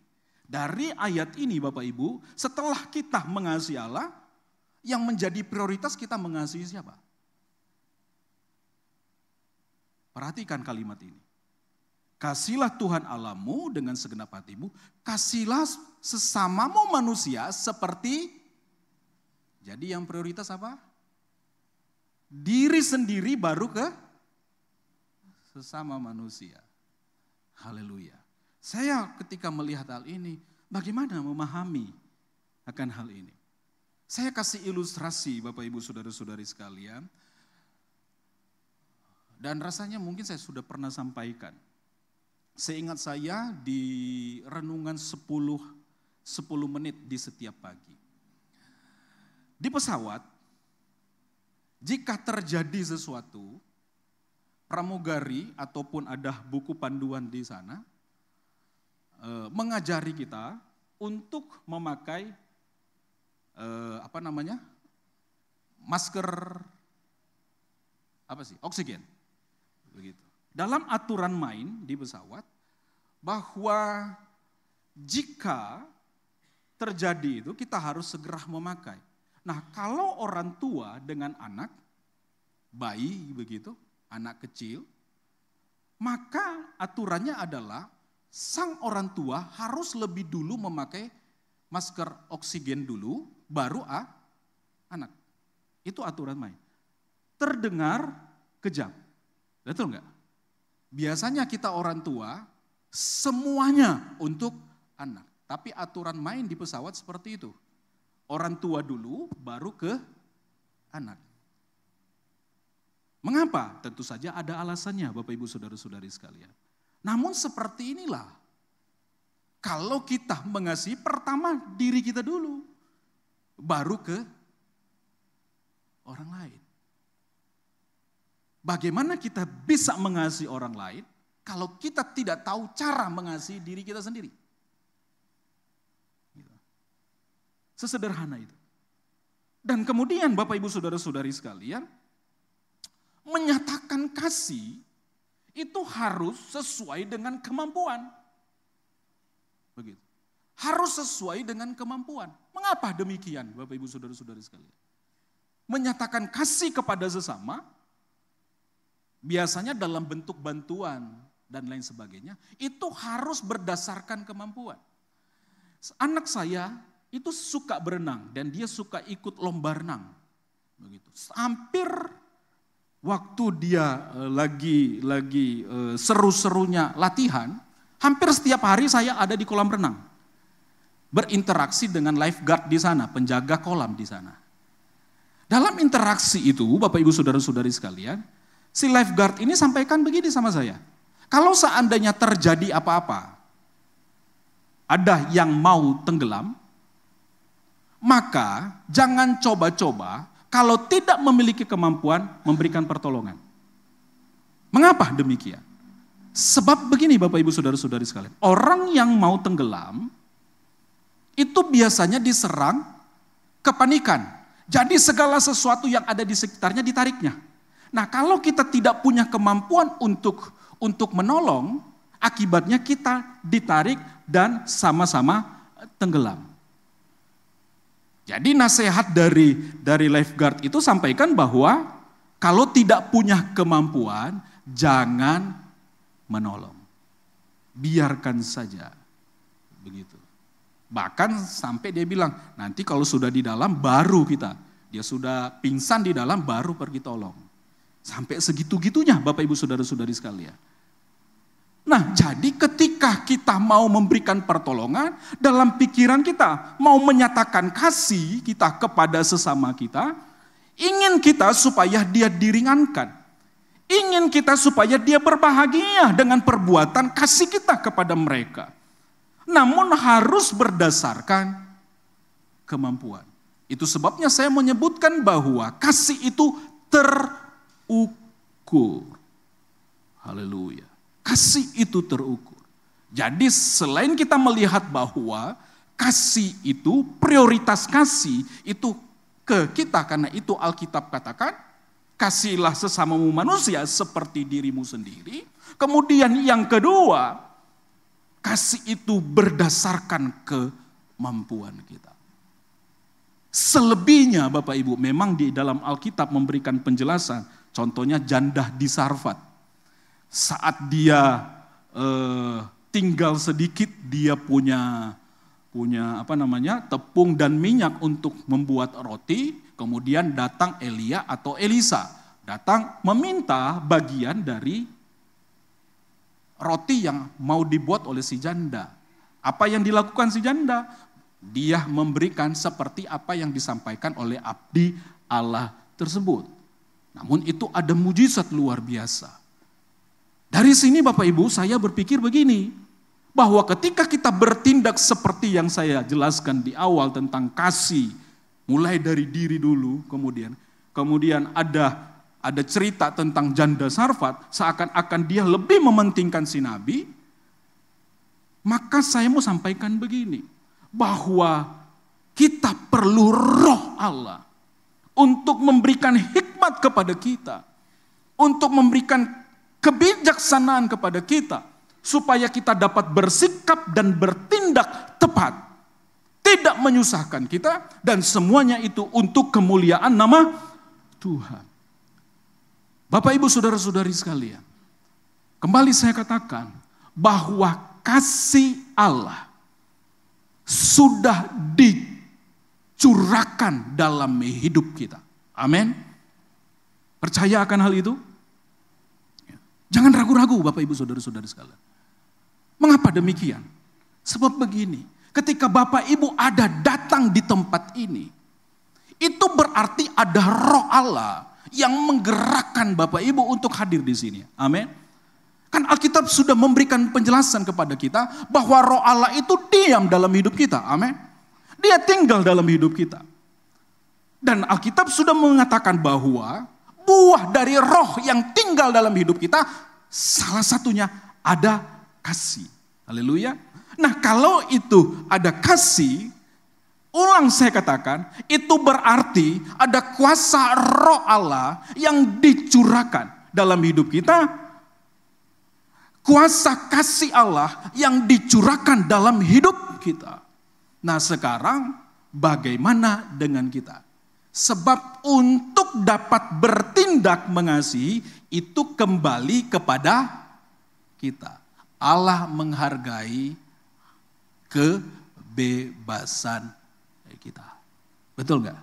D: Dari ayat ini Bapak Ibu, setelah kita mengasihi Allah, yang menjadi prioritas kita mengasihi siapa? Perhatikan kalimat ini. Kasihilah Tuhan Allahmu dengan segenap hatimu, kasihilah sesamamu manusia seperti, jadi yang prioritas apa? Diri sendiri baru ke sesama manusia. Haleluya. Saya ketika melihat hal ini, bagaimana memahami akan hal ini? Saya kasih ilustrasi Bapak Ibu saudara-saudari sekalian. Dan rasanya mungkin saya sudah pernah sampaikan. Seingat saya di renungan 10 menit di setiap pagi. Di pesawat, jika terjadi sesuatu, pramugari ataupun ada buku panduan di sana, mengajari kita untuk memakai masker oksigen, begitu. Dalam aturan main di pesawat bahwa jika terjadi itu kita harus segera memakai. Nah kalau orang tua dengan anak, bayi begitu, anak kecil, maka aturannya adalah sang orang tua harus lebih dulu memakai masker oksigen dulu, baru anak. Itu aturan main. Terdengar kejam, betul enggak? Biasanya kita orang tua semuanya untuk anak. Tapi aturan main di pesawat seperti itu. Orang tua dulu, baru ke anak. Mengapa? Tentu saja ada alasannya Bapak Ibu saudara-saudari sekalian. Namun seperti inilah, kalau kita mengasihi pertama diri kita dulu, baru ke orang lain. Bagaimana kita bisa mengasihi orang lain kalau kita tidak tahu cara mengasihi diri kita sendiri? Sesederhana itu. Dan kemudian Bapak Ibu Saudara-saudari sekalian, menyatakan kasih itu harus sesuai dengan kemampuan. Begitu. Harus sesuai dengan kemampuan. Mengapa demikian Bapak Ibu Saudara-saudari sekalian? Menyatakan kasih kepada sesama, biasanya dalam bentuk bantuan dan lain sebagainya, itu harus berdasarkan kemampuan. Anak saya itu suka berenang dan dia suka ikut lomba renang. Begitu. Hampir waktu dia lagi seru-serunya latihan, hampir setiap hari saya ada di kolam renang. Berinteraksi dengan lifeguard di sana, penjaga kolam di sana. Dalam interaksi itu, Bapak Ibu Saudara-saudari sekalian, si lifeguard ini sampaikan begini sama saya. Kalau seandainya terjadi apa-apa, ada yang mau tenggelam, maka jangan coba-coba kalau tidak memiliki kemampuan memberikan pertolongan. Mengapa demikian? Sebab begini Bapak Ibu Saudara-saudari sekalian, orang yang mau tenggelam itu biasanya diserang kepanikan. Jadi segala sesuatu yang ada di sekitarnya ditariknya. Nah, kalau kita tidak punya kemampuan untuk menolong, akibatnya kita ditarik dan sama-sama tenggelam. Jadi nasihat dari lifeguard itu sampaikan bahwa kalau tidak punya kemampuan, jangan menolong. Biarkan saja. Begitu. Bahkan sampai dia bilang, nanti kalau sudah di dalam baru dia sudah pingsan di dalam baru pergi tolong. Sampai segitu-gitunya Bapak Ibu Saudara-saudari sekalian. Nah, jadi ketika kita mau memberikan pertolongan, dalam pikiran kita mau menyatakan kasih kita kepada sesama kita, ingin kita supaya dia diringankan. Ingin kita supaya dia berbahagia dengan perbuatan kasih kita kepada mereka. Namun harus berdasarkan kemampuan. Itu sebabnya saya menyebutkan bahwa kasih itu terukur. Haleluya. Kasih itu terukur. Jadi selain kita melihat bahwa kasih itu, prioritas kasih itu ke kita. Karena itu Alkitab katakan, kasihilah sesamamu manusia seperti dirimu sendiri. Kemudian yang kedua, kasih itu berdasarkan kemampuan kita. Selebihnya Bapak Ibu, memang di dalam Alkitab memberikan penjelasan. Contohnya janda di Sarfat. Saat dia tinggal sedikit, dia punya tepung dan minyak untuk membuat roti. Kemudian datang Elia atau Elisa, datang meminta bagian dari roti yang mau dibuat oleh si janda. Apa yang dilakukan si janda? Dia memberikan seperti apa yang disampaikan oleh abdi Allah tersebut. Namun itu ada mujizat luar biasa. Dari sini Bapak Ibu saya berpikir begini, bahwa ketika kita bertindak seperti yang saya jelaskan di awal tentang kasih, mulai dari diri dulu, kemudian ada cerita tentang janda Sarfat, seakan-akan dia lebih mementingkan si nabi, maka saya mau sampaikan begini, bahwa kita perlu roh Allah untuk memberikan hikmat kepada kita, untuk memberikan kebijaksanaan kepada kita, supaya kita dapat bersikap dan bertindak tepat, tidak menyusahkan kita, dan semuanya itu untuk kemuliaan nama Tuhan. Bapak Ibu Saudara-saudari sekalian, kembali saya katakan bahwa kasih Allah sudah dicurahkan dalam hidup kita. Amin. Percaya akan hal itu? Jangan ragu-ragu Bapak Ibu Saudara-saudari sekalian. Mengapa demikian? Sebab begini, ketika Bapak Ibu ada datang di tempat ini, itu berarti ada roh Allah yang menggerakkan Bapak Ibu untuk hadir di sini. Amin. Kan Alkitab sudah memberikan penjelasan kepada kita bahwa roh Allah itu diam dalam hidup kita. Amin. Dia tinggal dalam hidup kita. Dan Alkitab sudah mengatakan bahwa buah dari roh yang tinggal dalam hidup kita, salah satunya ada kasih. Haleluya. Nah, kalau itu ada kasih, ulang saya katakan, itu berarti ada kuasa roh Allah yang dicurahkan dalam hidup kita. Kuasa kasih Allah yang dicurahkan dalam hidup kita. Nah, sekarang bagaimana dengan kita? Sebab untuk dapat bertindak mengasihi itu kembali kepada kita. Allah menghargai kebebasan kita. Betul nggak?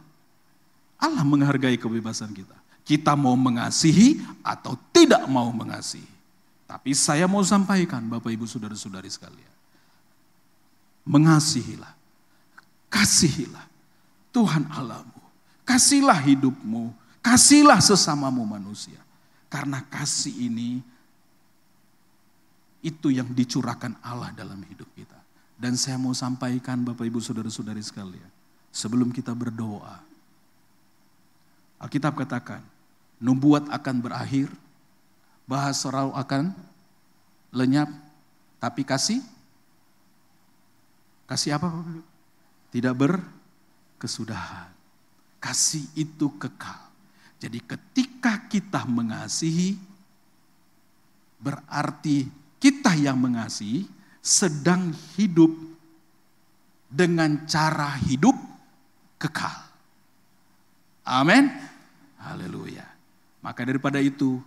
D: Allah menghargai kebebasan kita. Kita mau mengasihi atau tidak mau mengasihi. Tapi saya mau sampaikan Bapak Ibu Saudara-saudari sekalian. Mengasihilah. Kasihilah Tuhan Allahmu. Kasihlah hidupmu, kasihlah sesamamu manusia. Karena kasih ini, itu yang dicurahkan Allah dalam hidup kita. Dan saya mau sampaikan Bapak Ibu Saudara-saudari sekalian, sebelum kita berdoa, Alkitab katakan, nubuat akan berakhir, bahasa roh akan lenyap, tapi kasih apa Bapak Ibu? Tidak berkesudahan. Kasih itu kekal. Jadi ketika kita mengasihi, berarti kita yang mengasihi sedang hidup dengan cara hidup kekal. Amin. Haleluya. Maka daripada itu,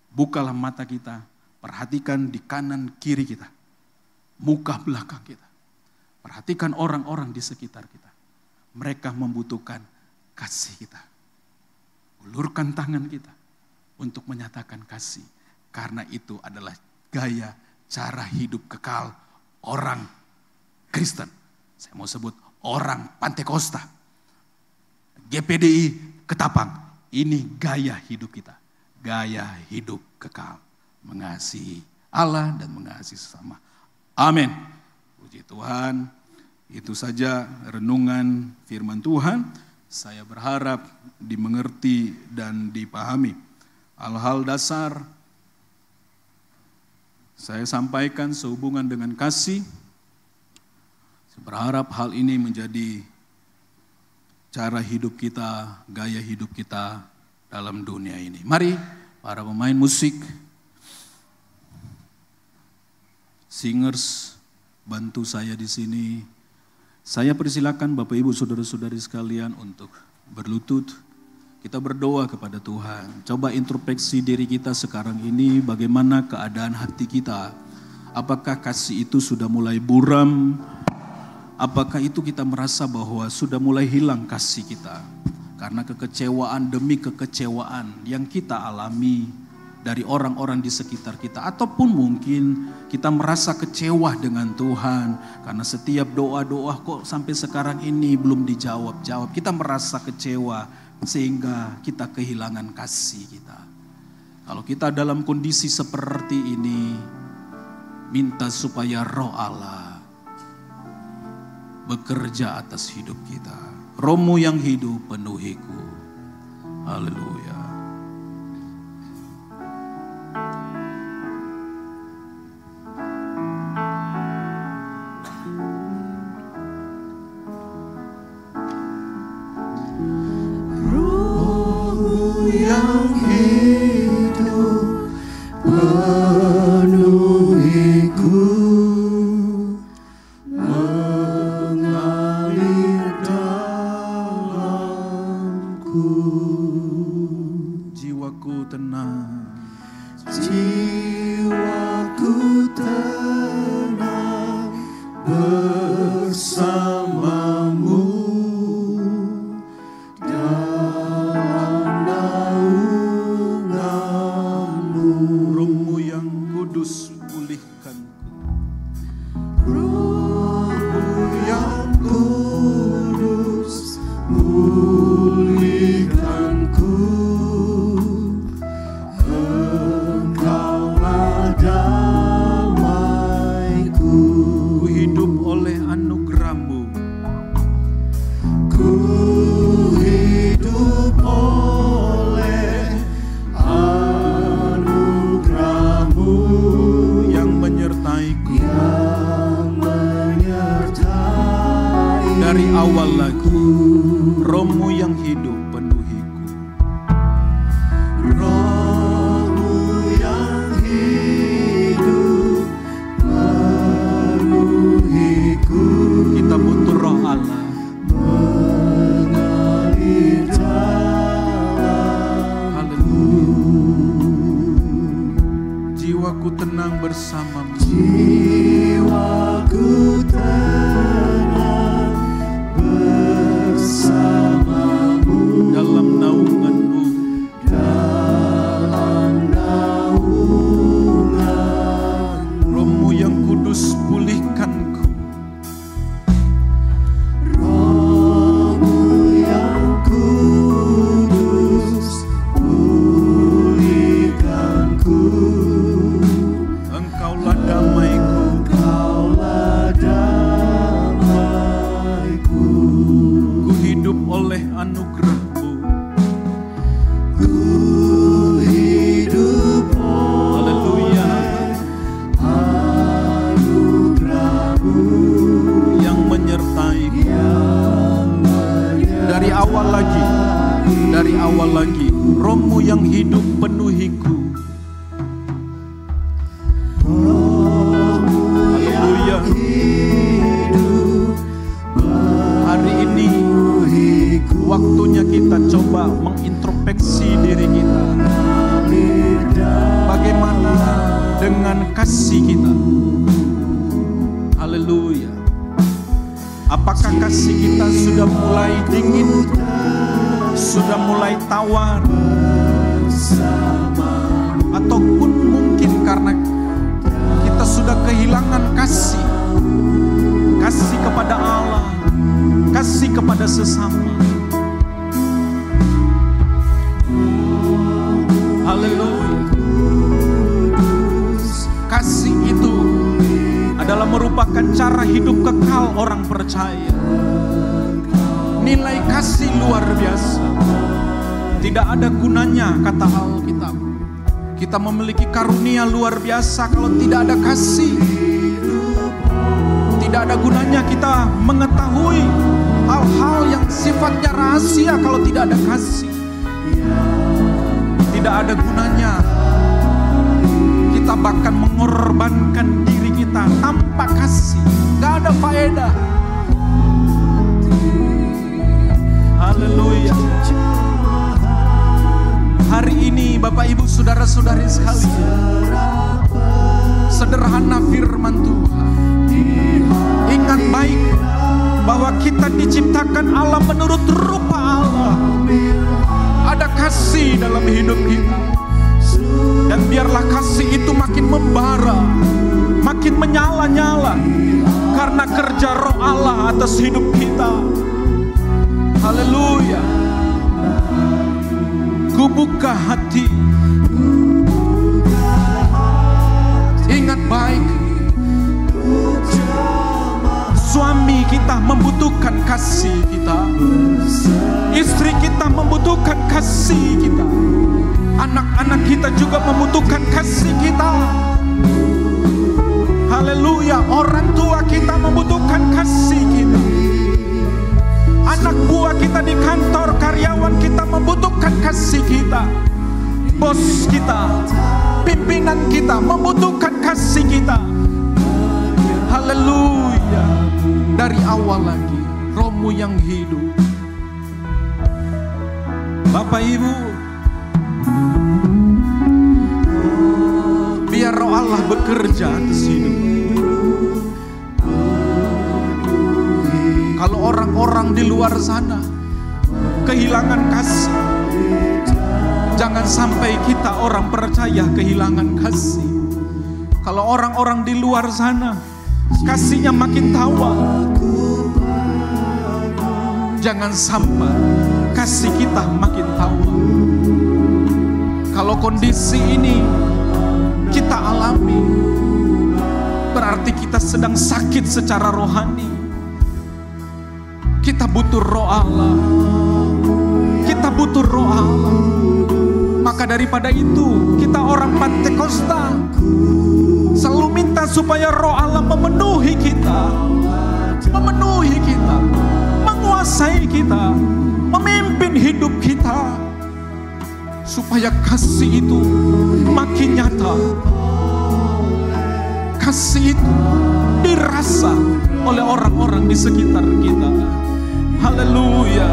D: bukalah mata kita, perhatikan di kanan kiri kita, muka belakang kita. Perhatikan orang-orang di sekitar kita. Mereka membutuhkan kasih kita. Ulurkan tangan kita untuk menyatakan kasih. Karena itu adalah gaya cara hidup kekal orang Kristen. Saya mau sebut orang Pantekosta. GPDI Ketapang. Ini gaya hidup kita. Gaya hidup kekal. Mengasihi Allah dan mengasihi sesama. Amin. Puji Tuhan. Itu saja renungan firman Tuhan. Saya berharap dimengerti dan dipahami. Hal-hal dasar saya sampaikan sehubungan dengan kasih. Saya berharap hal ini menjadi cara hidup kita, gaya hidup kita dalam dunia ini. Mari para pemain musik, singers, bantu saya di sini. Saya persilakan Bapak Ibu Saudara-saudari sekalian untuk berlutut. Kita berdoa kepada Tuhan. Coba introspeksi diri kita sekarang ini, bagaimana keadaan hati kita. Apakah kasih itu sudah mulai buram? Apakah itu kita merasa bahwa sudah mulai hilang kasih kita? Karena kekecewaan demi kekecewaan yang kita alami dari orang-orang di sekitar kita. Ataupun mungkin kita merasa kecewa dengan Tuhan. Karena setiap doa-doa kok sampai sekarang ini belum dijawab-jawab. Kita merasa kecewa sehingga kita kehilangan kasih kita. Kalau kita dalam kondisi seperti ini, minta supaya roh Allah bekerja atas hidup kita. Roh-Mu yang hidup penuhiku. Haleluya. Hidup oleh anugerah-Mu. awal lagi, Roh-Mu yang hidup penuhiku.
C: Roh-Mu yang hidup penuhiku.
D: Kita butuh Roh Allah.
C: Mengalir jalanku.
D: Jiwaku tenang bersamamu.
C: Jiwaku tenang bersamamu.
D: Dalam naungan-Mu.
C: Dalam naungan.
D: Roh-Mu yang kudus pulihkanku.
C: Roh-Mu yang kudus pulihkanku.
D: Engkaulah damaiku.
C: Engkaulah damaiku.
D: Ku hidup oleh anugerah-Mu.
C: Ku hidup
D: Haleluya.
C: anugerah-Mu
D: Yang menyertaiku. Dari awal lagi, Roh-Mu yang hidup penuhiku. Haleluya. Hari ini waktunya kita coba mengintrospeksi diri kita. Bagaimana dengan kasih kita? Haleluya. Apakah kasih kita sudah mulai dingin? Sudah mulai tawar? Ataupun mungkin karena kita sudah kehilangan kasih. Kasih kepada Allah, kasih kepada sesama. Haleluya. Kasih itu adalah merupakan cara hidup kekal orang percaya. Nilai kasih luar biasa. Tidak ada gunanya, kata Alkitab, kita memiliki karunia luar biasa kalau tidak ada kasih. Tidak ada gunanya kita mengetahui hal-hal yang sifatnya rahasia kalau tidak ada kasih. Tidak ada gunanya kita bahkan mengorbankan diri kita tanpa kasih. Gak ada faedah. Haleluya. Hari ini Bapak Ibu Saudara-saudari sekalian, sederhana firman Tuhan. Ingat baik bahwa kita diciptakan Allah menurut rupa Allah. Ada kasih dalam hidup kita. Dan biarlah kasih itu makin membara, makin menyala-nyala karena kerja Roh Allah atas hidup kita. Haleluya. Ku buka hati. Ingat baik, suami kita membutuhkan kasih kita. Istri kita membutuhkan kasih kita. Anak-anak kita juga membutuhkan kasih kita. Haleluya. Orang tua kita membutuhkan kasih kita. Anak buah kita di kantor, karyawan kita membutuhkan kasih kita. Bos kita, pimpinan kita membutuhkan kasih kita. Haleluya. Dari awal lagi, Roh-Mu yang hidup. Bapak Ibu, biar Roh Allah bekerja atas hidup. Kalau orang-orang di luar sana kehilangan kasih, jangan sampai kita orang percaya kehilangan kasih. Kalau orang-orang di luar sana kasihnya makin tawar, jangan sampai kasih kita makin tawar. Kalau kondisi ini kita alami, berarti kita sedang sakit secara rohani. Kita butuh Roh Allah. Kita butuh Roh Allah. Maka daripada itu, kita orang Pantekosta selalu minta supaya Roh Allah memenuhi kita. Memenuhi kita. menguasai kita, memimpin hidup kita, supaya kasih itu makin nyata. Kasih itu dirasa oleh orang-orang di sekitar kita. Haleluya.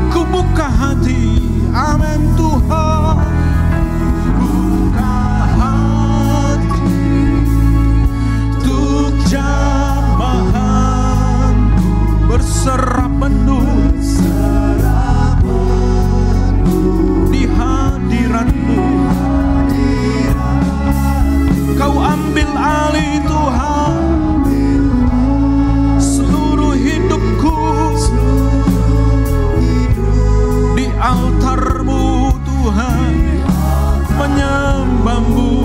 D: Ku buka hati, amin Tuhan. Buka hati untuk jamahan berserah penuh di hadirat-Mu. Kau ambil alih Tuhan seluruh hidupku, di altar-Mu Tuhan menyembah-Mu.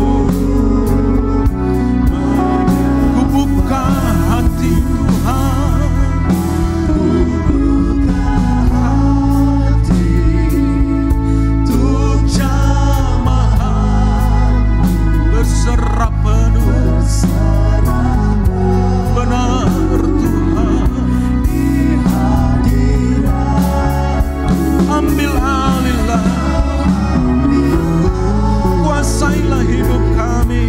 D: Ku buka hati Tuhan, ku buka hati untuk jamahan berserah penuh. Benar Tuhan, ambil alihlah, kuasailah hidup kami,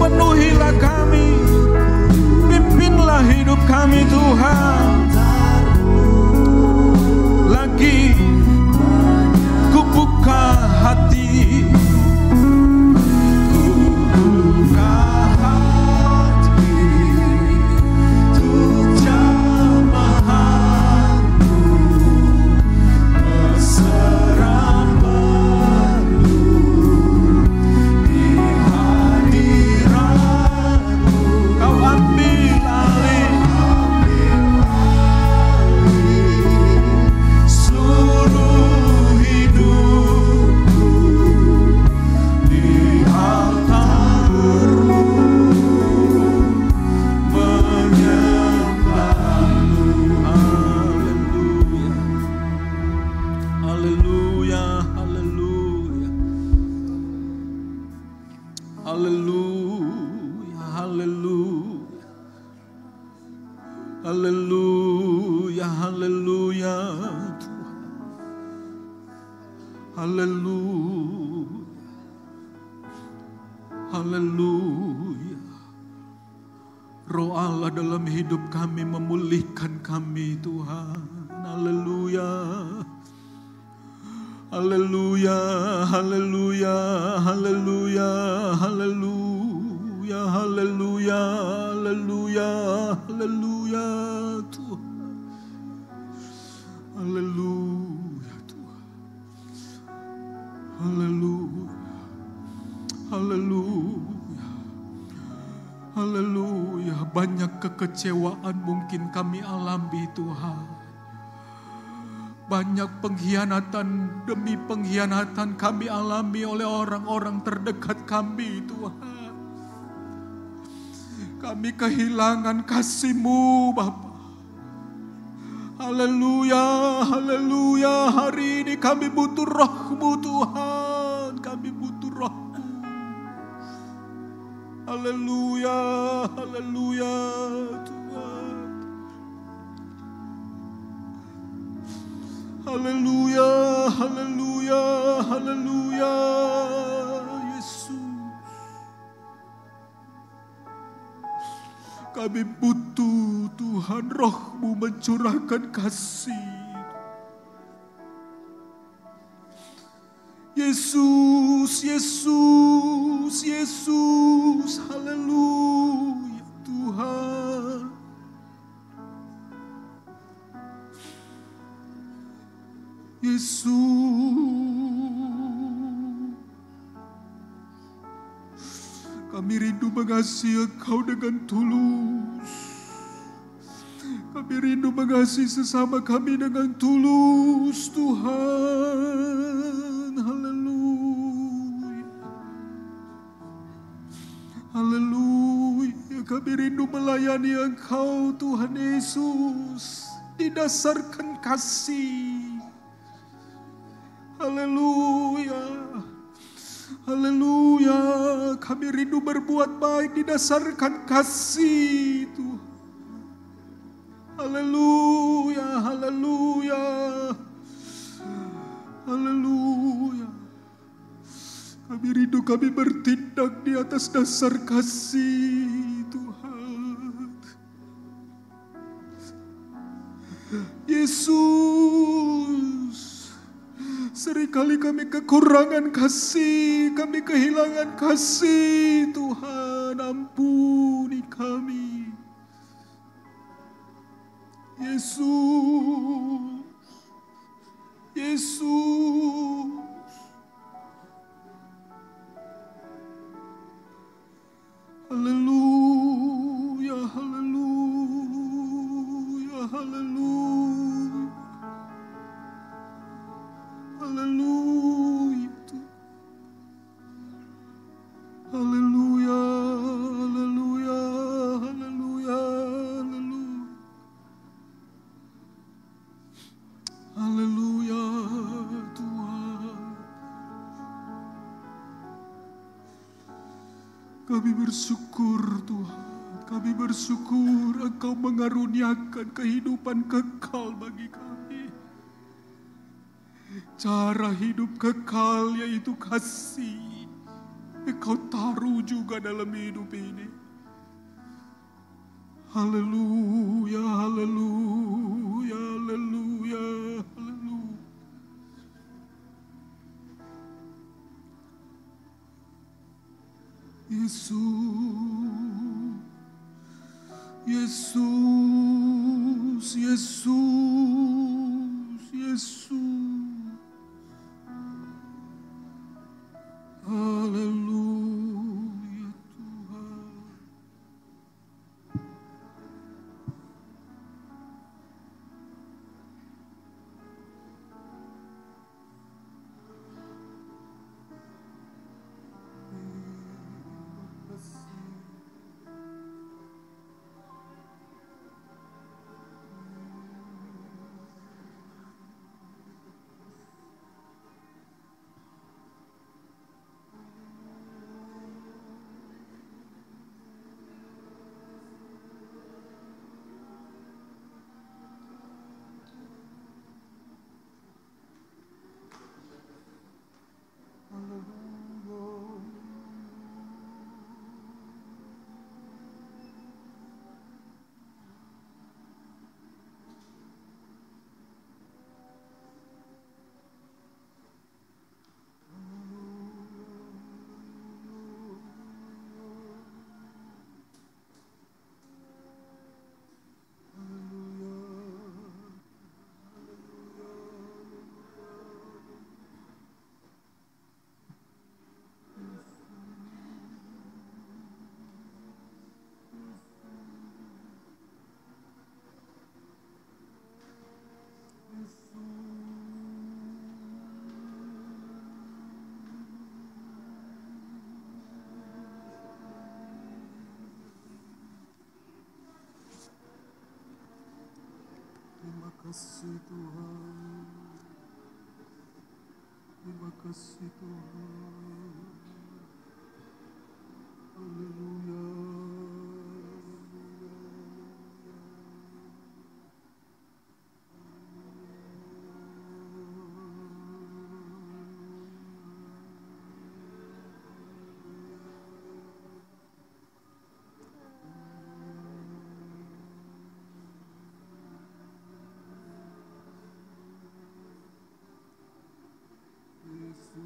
D: penuhilah kami, pimpinlah hidup kami Tuhan. Lagi ku buka hati, ku buka hati untuk jamahan-Mu berserah penuh di hadirat-Mu. Kau ambil alih seluruh hidupku, di altar-Mu menyembah-Mu. Haleluya, haleluya, haleluya, haleluya, haleluya, haleluya, Tuhan. Haleluya, haleluya. Roh Allah dalam hidup kami memulihkan kami Tuhan. Haleluya. Haleluya, haleluya, haleluya, haleluya, haleluya, haleluya, haleluya Tuhan. Haleluya Tuhan. Haleluya. Haleluya. Haleluya. Banyak kekecewaan mungkin kami alami Tuhan. Banyak pengkhianatan demi pengkhianatan kami alami oleh orang-orang terdekat kami Tuhan. Kami kehilangan kasih-Mu Bapa. Haleluya, haleluya. Hari ini kami butuh Roh-Mu Tuhan. Kami butuh Roh-Mu. Haleluya, haleluya Tuhan. Haleluya, haleluya, haleluya Yesus. Kami butuh Tuhan, Roh-Mu mencurahkan kasih. Yesus, Yesus, Yesus, haleluya Tuhan. Yesus, kami rindu mengasihi Engkau dengan tulus. Kami rindu mengasihi sesama kami dengan tulus Tuhan. Haleluya. Haleluya. Kami rindu melayani Engkau Tuhan Yesus didasarkan kasih. Haleluya. Haleluya. Kami rindu berbuat baik didasarkan kasih Tuhan. Haleluya, haleluya, haleluya. Kami rindu, kami bertindak di atas dasar kasih Tuhan. Yesus, seringkali kami kekurangan kasih, kami kehilangan kasih Tuhan, ampuni kami. Yesus, Yesus. Haleluya, haleluya, haleluya. Haleluya. Haleluya, haleluya, haleluya, haleluya. Haleluya Tuhan. Kami bersyukur Tuhan. Kami bersyukur Engkau mengaruniakan kehidupan kekal bagi kami. Cara hidup kekal yaitu kasih. Engkau taruh juga dalam hidup ini. Haleluya, haleluya, haleluya, haleluya. Yesus, Yesus, Yesus, Yesus. Haleluya Tuhan. Terima kasih Tuhan. Terima kasih Tuhan. Haleluya. Yesus.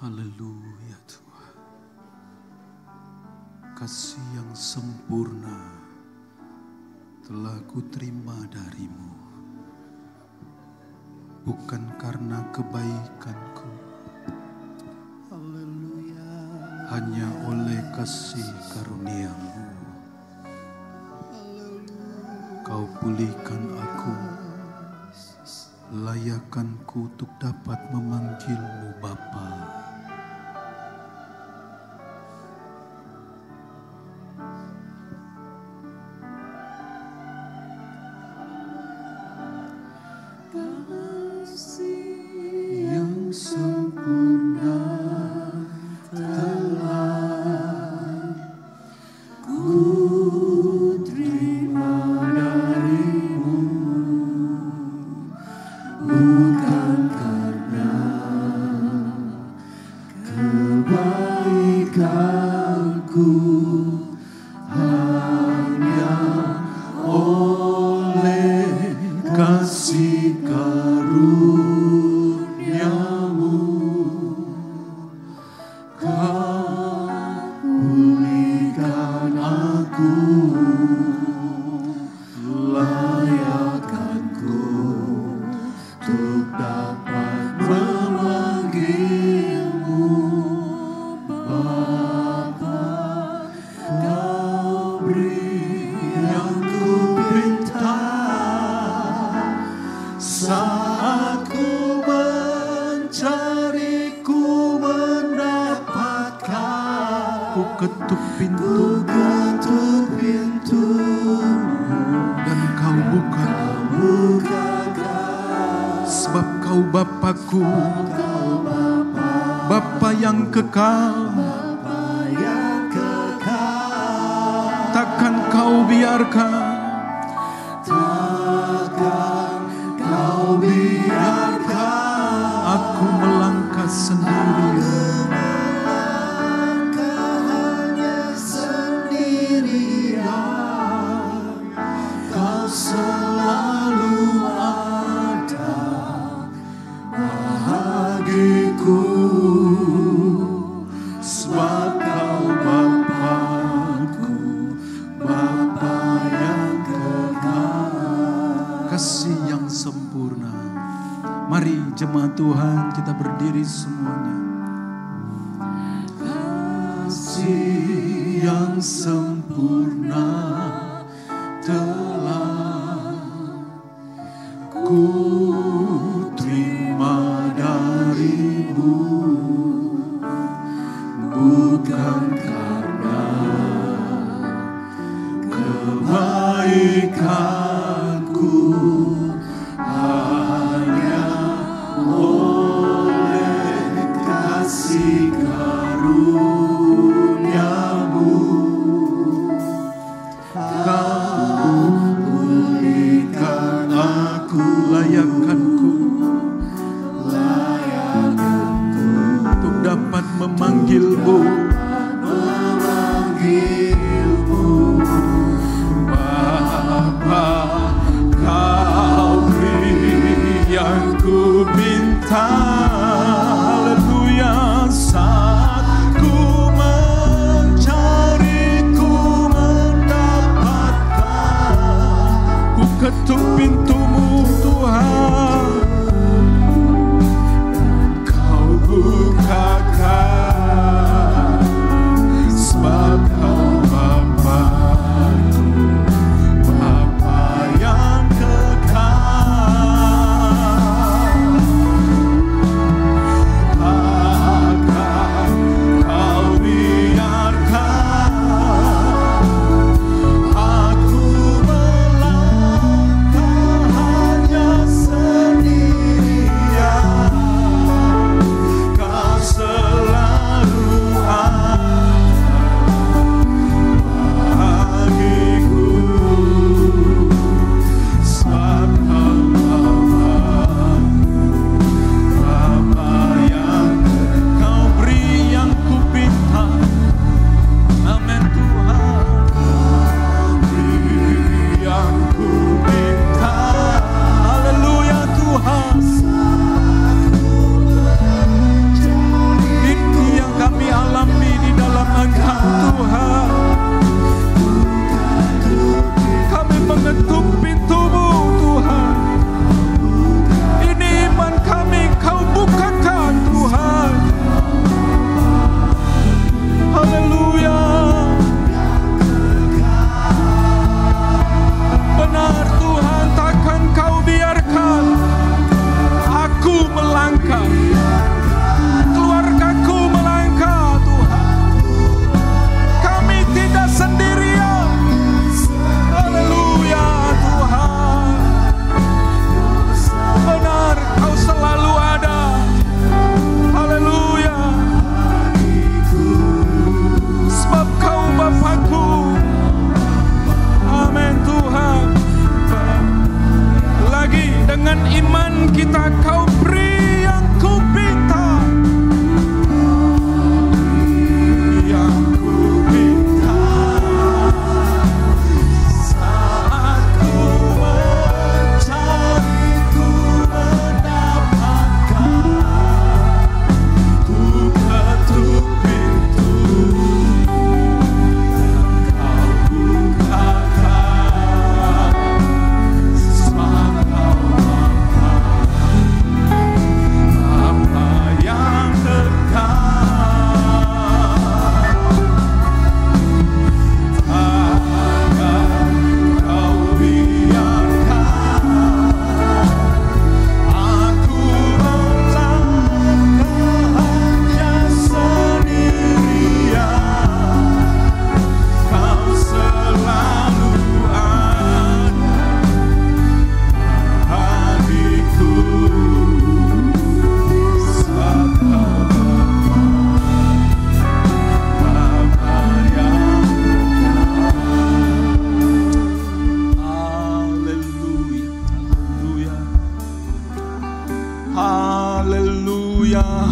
D: Haleluya Tuhan. Kasih yang sempurna telah kuterima darimu. Bukan karena kebaikanku.
C: Haleluya.
D: Hanya oleh kasih karuniamu. Kau pulihkan aku. Layakkanku untuk dapat memanggilmu Bapa. Ketuk pintu dan kau bukakan, sebab kau Bapakku, Bapa yang kekal, takkan kau biarkan aku melangkah sendirian.
C: Selalu ada bagiku, sebab kau Bapakku, Bapa yang kekal.
D: Kasih yang sempurna. Mari jemaat Tuhan kita berdiri semuanya.
C: Kasih yang sempurna telah ku terima darimu, bukan karena kebaikanku, hanya oleh kasih karuniamu kau pulihkan aku.
D: Layakkanku untuk dapat memanggilmu Bapa. Kau beri yang ku minta. Haleluya. Saat ku mencari, ku mendapatkan.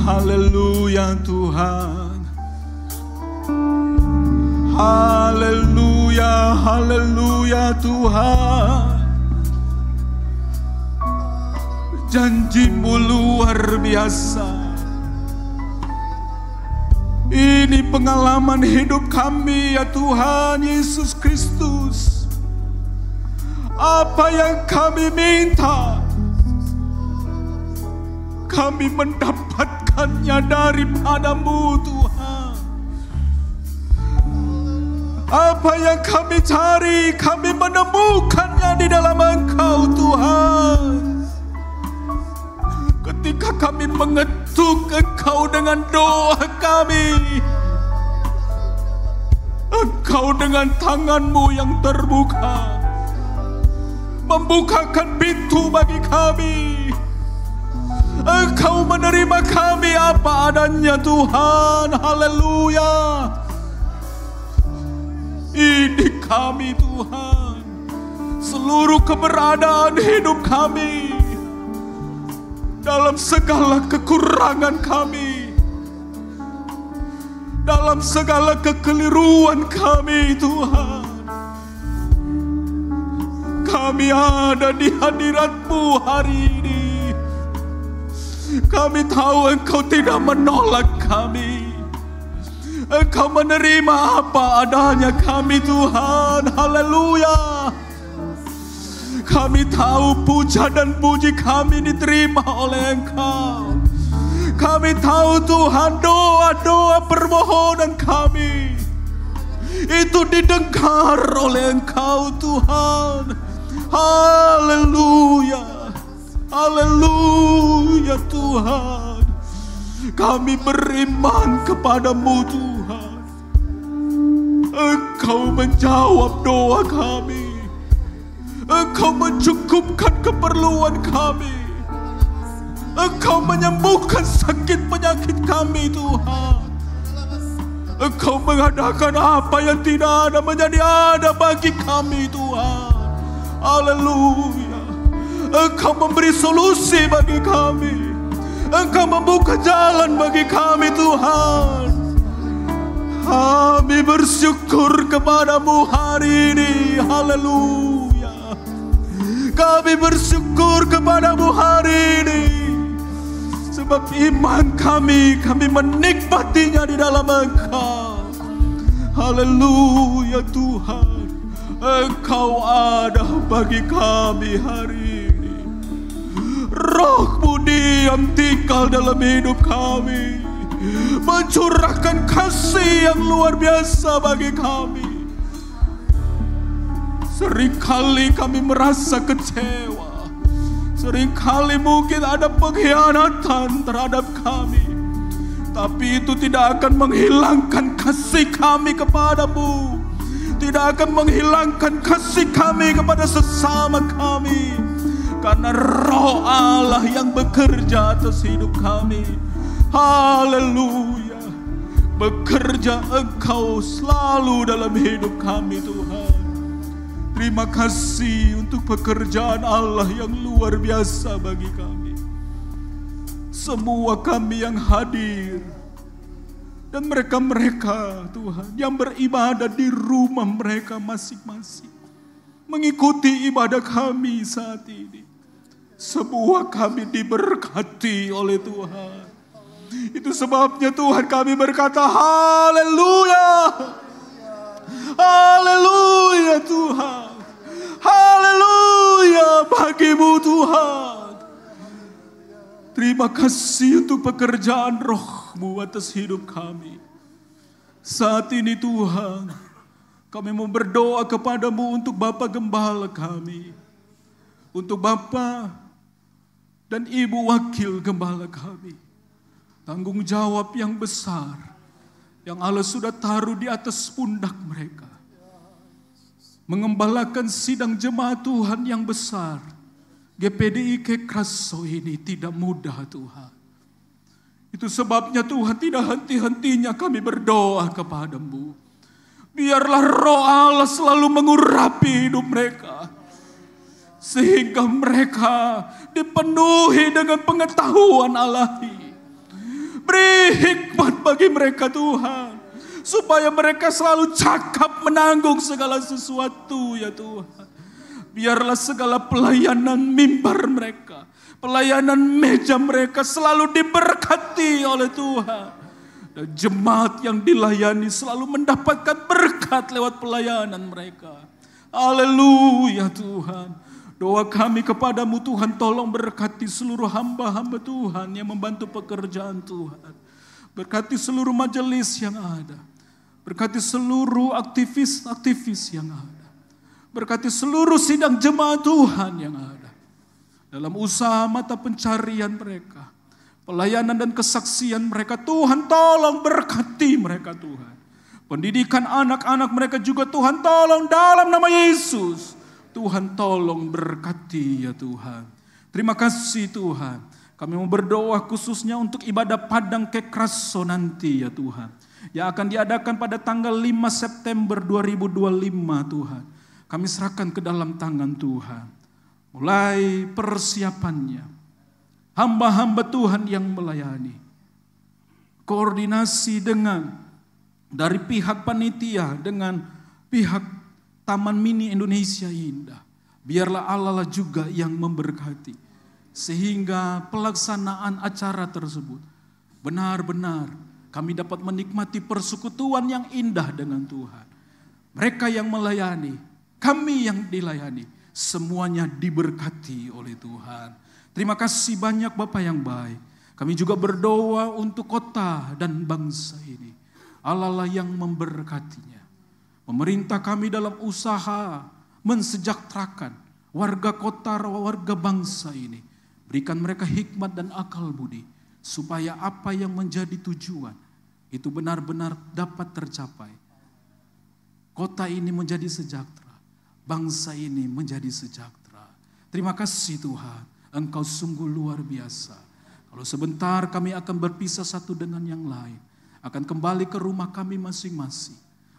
D: haleluya Tuhan. Haleluya, haleluya Tuhan. Janji-Mu luar biasa. Ini pengalaman hidup kami ya Tuhan Yesus Kristus. Apa yang kami minta, kami mendapatkannya daripada-Mu Tuhan. Apa yang kami cari, kami menemukannya di dalam Engkau Tuhan. Ketika kami mengetuk Engkau dengan doa kami, Engkau dengan tangan-Mu yang terbuka membukakan pintu bagi kami. Engkau menerima kami apa adanya Tuhan. Haleluya. Ini kami Tuhan, seluruh keberadaan hidup kami, dalam segala kekurangan kami, dalam segala kekeliruan kami Tuhan, kami ada di hadirat-Mu hari ini. Kami tahu Engkau tidak menolak kami. Engkau menerima apa adanya kami Tuhan. Haleluya. Kami tahu puja dan puji kami diterima oleh Engkau. Kami tahu Tuhan doa-doa permohonan kami itu didengar oleh Engkau Tuhan. Haleluya. Haleluya Tuhan. Kami beriman kepada-Mu Tuhan. Engkau menjawab doa kami. Engkau mencukupkan keperluan kami. Engkau menyembuhkan sakit penyakit kami Tuhan. Engkau mengadakan apa yang tidak ada menjadi ada bagi kami Tuhan. Haleluya. Engkau memberi solusi bagi kami. Engkau membuka jalan bagi kami Tuhan. Kami bersyukur kepada-Mu hari ini. Haleluya. Kami bersyukur kepada-Mu hari ini. Sebab iman kami menikmatinya di dalam Engkau. Haleluya Tuhan. Engkau ada bagi kami hari ini. Roh-Mu diam tinggal dalam hidup kami, mencurahkan kasih yang luar biasa bagi kami. Seringkali kami merasa kecewa. Seringkali mungkin ada pengkhianatan terhadap kami. Tapi itu tidak akan menghilangkan kasih kami kepada-Mu. Tidak akan menghilangkan kasih kami kepada sesama kami. Karena Roh Allah yang bekerja atas hidup kami. Haleluya. Bekerja Engkau selalu dalam hidup kami Tuhan. Terima kasih untuk pekerjaan Allah yang luar biasa bagi kami. Semua kami yang hadir dan mereka-mereka Tuhan yang beribadah di rumah mereka masing-masing, mengikuti ibadah kami saat ini. Semua kami diberkati oleh Tuhan. Itu sebabnya Tuhan kami berkata haleluya. Haleluya Tuhan. Haleluya bagi-Mu Tuhan. Terima kasih untuk pekerjaan Roh-Mu atas hidup kami. Saat ini Tuhan, kami mau berdoa kepada-Mu untuk Bapak Gembala kami. Untuk Bapak dan Ibu Wakil Gembala kami. Tanggung jawab yang besar yang Allah sudah taruh di atas pundak mereka. Mengembalakan sidang jemaat Tuhan yang besar. GPDI Kekraso ini tidak mudah Tuhan. Itu sebabnya Tuhan tidak henti-hentinya kami berdoa kepada-Mu. Biarlah Roh Allah selalu mengurapi hidup mereka. Sehingga mereka dipenuhi dengan pengetahuan Allahi. hikmat bagi mereka Tuhan. Supaya mereka selalu cakap menanggung segala sesuatu ya Tuhan. Biarlah segala pelayanan mimbar mereka, pelayanan meja mereka selalu diberkati oleh Tuhan. Dan jemaat yang dilayani selalu mendapatkan berkat lewat pelayanan mereka. Haleluya Tuhan. Doa kami kepadamu Tuhan, tolong berkati seluruh hamba-hamba Tuhan yang membantu pekerjaan Tuhan. Berkati seluruh majelis yang ada. Berkati seluruh aktivis-aktivis yang ada. Berkati seluruh sidang jemaat Tuhan yang ada. Dalam usaha mata pencarian mereka, pelayanan dan kesaksian mereka, Tuhan tolong berkati mereka Tuhan. Pendidikan anak-anak mereka juga Tuhan tolong dalam nama Yesus. Tuhan tolong berkati ya Tuhan. Terima kasih Tuhan. Kami mau berdoa khususnya untuk ibadah padang Kekraso nanti ya Tuhan. Yang akan diadakan pada tanggal 5 September 2025 Tuhan. Kami serahkan ke dalam tangan Tuhan. Mulai persiapannya. Hamba-hamba Tuhan yang melayani. Koordinasi dengan dari pihak panitia dengan pihak Taman Mini Indonesia Indah. Biarlah Allah juga yang memberkati. Sehingga pelaksanaan acara tersebut benar-benar kami dapat menikmati persekutuan yang indah dengan Tuhan. Mereka yang melayani, kami yang dilayani, semuanya diberkati oleh Tuhan. Terima kasih banyak Bapak yang baik. Kami juga berdoa untuk kota dan bangsa ini. Allah lah yang memberkatinya. Pemerintah kami dalam usaha mensejahterakan warga kota, warga bangsa ini. Berikan mereka hikmat dan akal budi. Supaya apa yang menjadi tujuan itu benar-benar dapat tercapai. Kota ini menjadi sejahtera. Bangsa ini menjadi sejahtera. Terima kasih Tuhan. Engkau sungguh luar biasa. Kalau sebentar kami akan berpisah satu dengan yang lain. Akan kembali ke rumah kami masing-masing.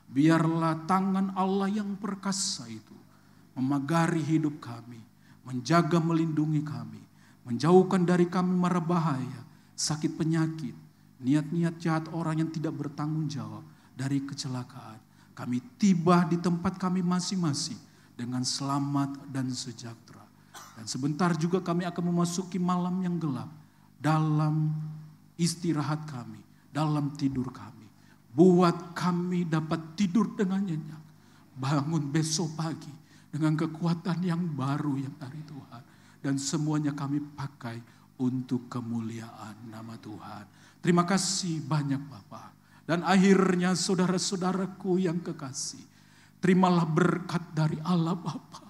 D: Biarlah tangan Allah yang perkasa itu memagari hidup kami. Menjaga melindungi kami. Menjauhkan dari kami mara bahaya. Sakit penyakit. Niat-niat jahat orang yang tidak bertanggung jawab dari kecelakaan. Kami tiba di tempat kami masing-masing dengan selamat dan sejahtera. Dan sebentar juga kami akan memasuki malam yang gelap dalam istirahat kami, dalam tidur kami. Buat kami dapat tidur dengan nyenyak. Bangun besok pagi dengan kekuatan yang baru yang dari Tuhan. Dan semuanya kami pakai untuk kemuliaan nama Tuhan. Terima kasih banyak Bapak. Dan akhirnya saudara-saudaraku yang kekasih. Terimalah berkat dari Allah Bapa.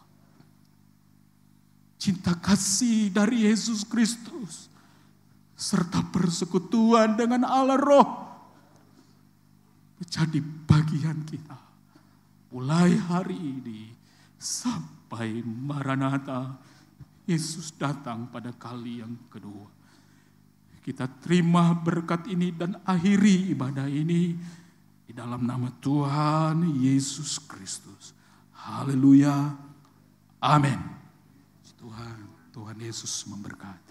D: Cinta kasih dari Yesus Kristus. Serta persekutuan dengan Allah Roh. Menjadi bagian kita. Mulai hari ini sampai Maranatha. Yesus datang pada kali yang kedua. Kita terima berkat ini dan akhiri ibadah ini di dalam nama Tuhan Yesus Kristus. Haleluya. Amin. Tuhan Yesus memberkati.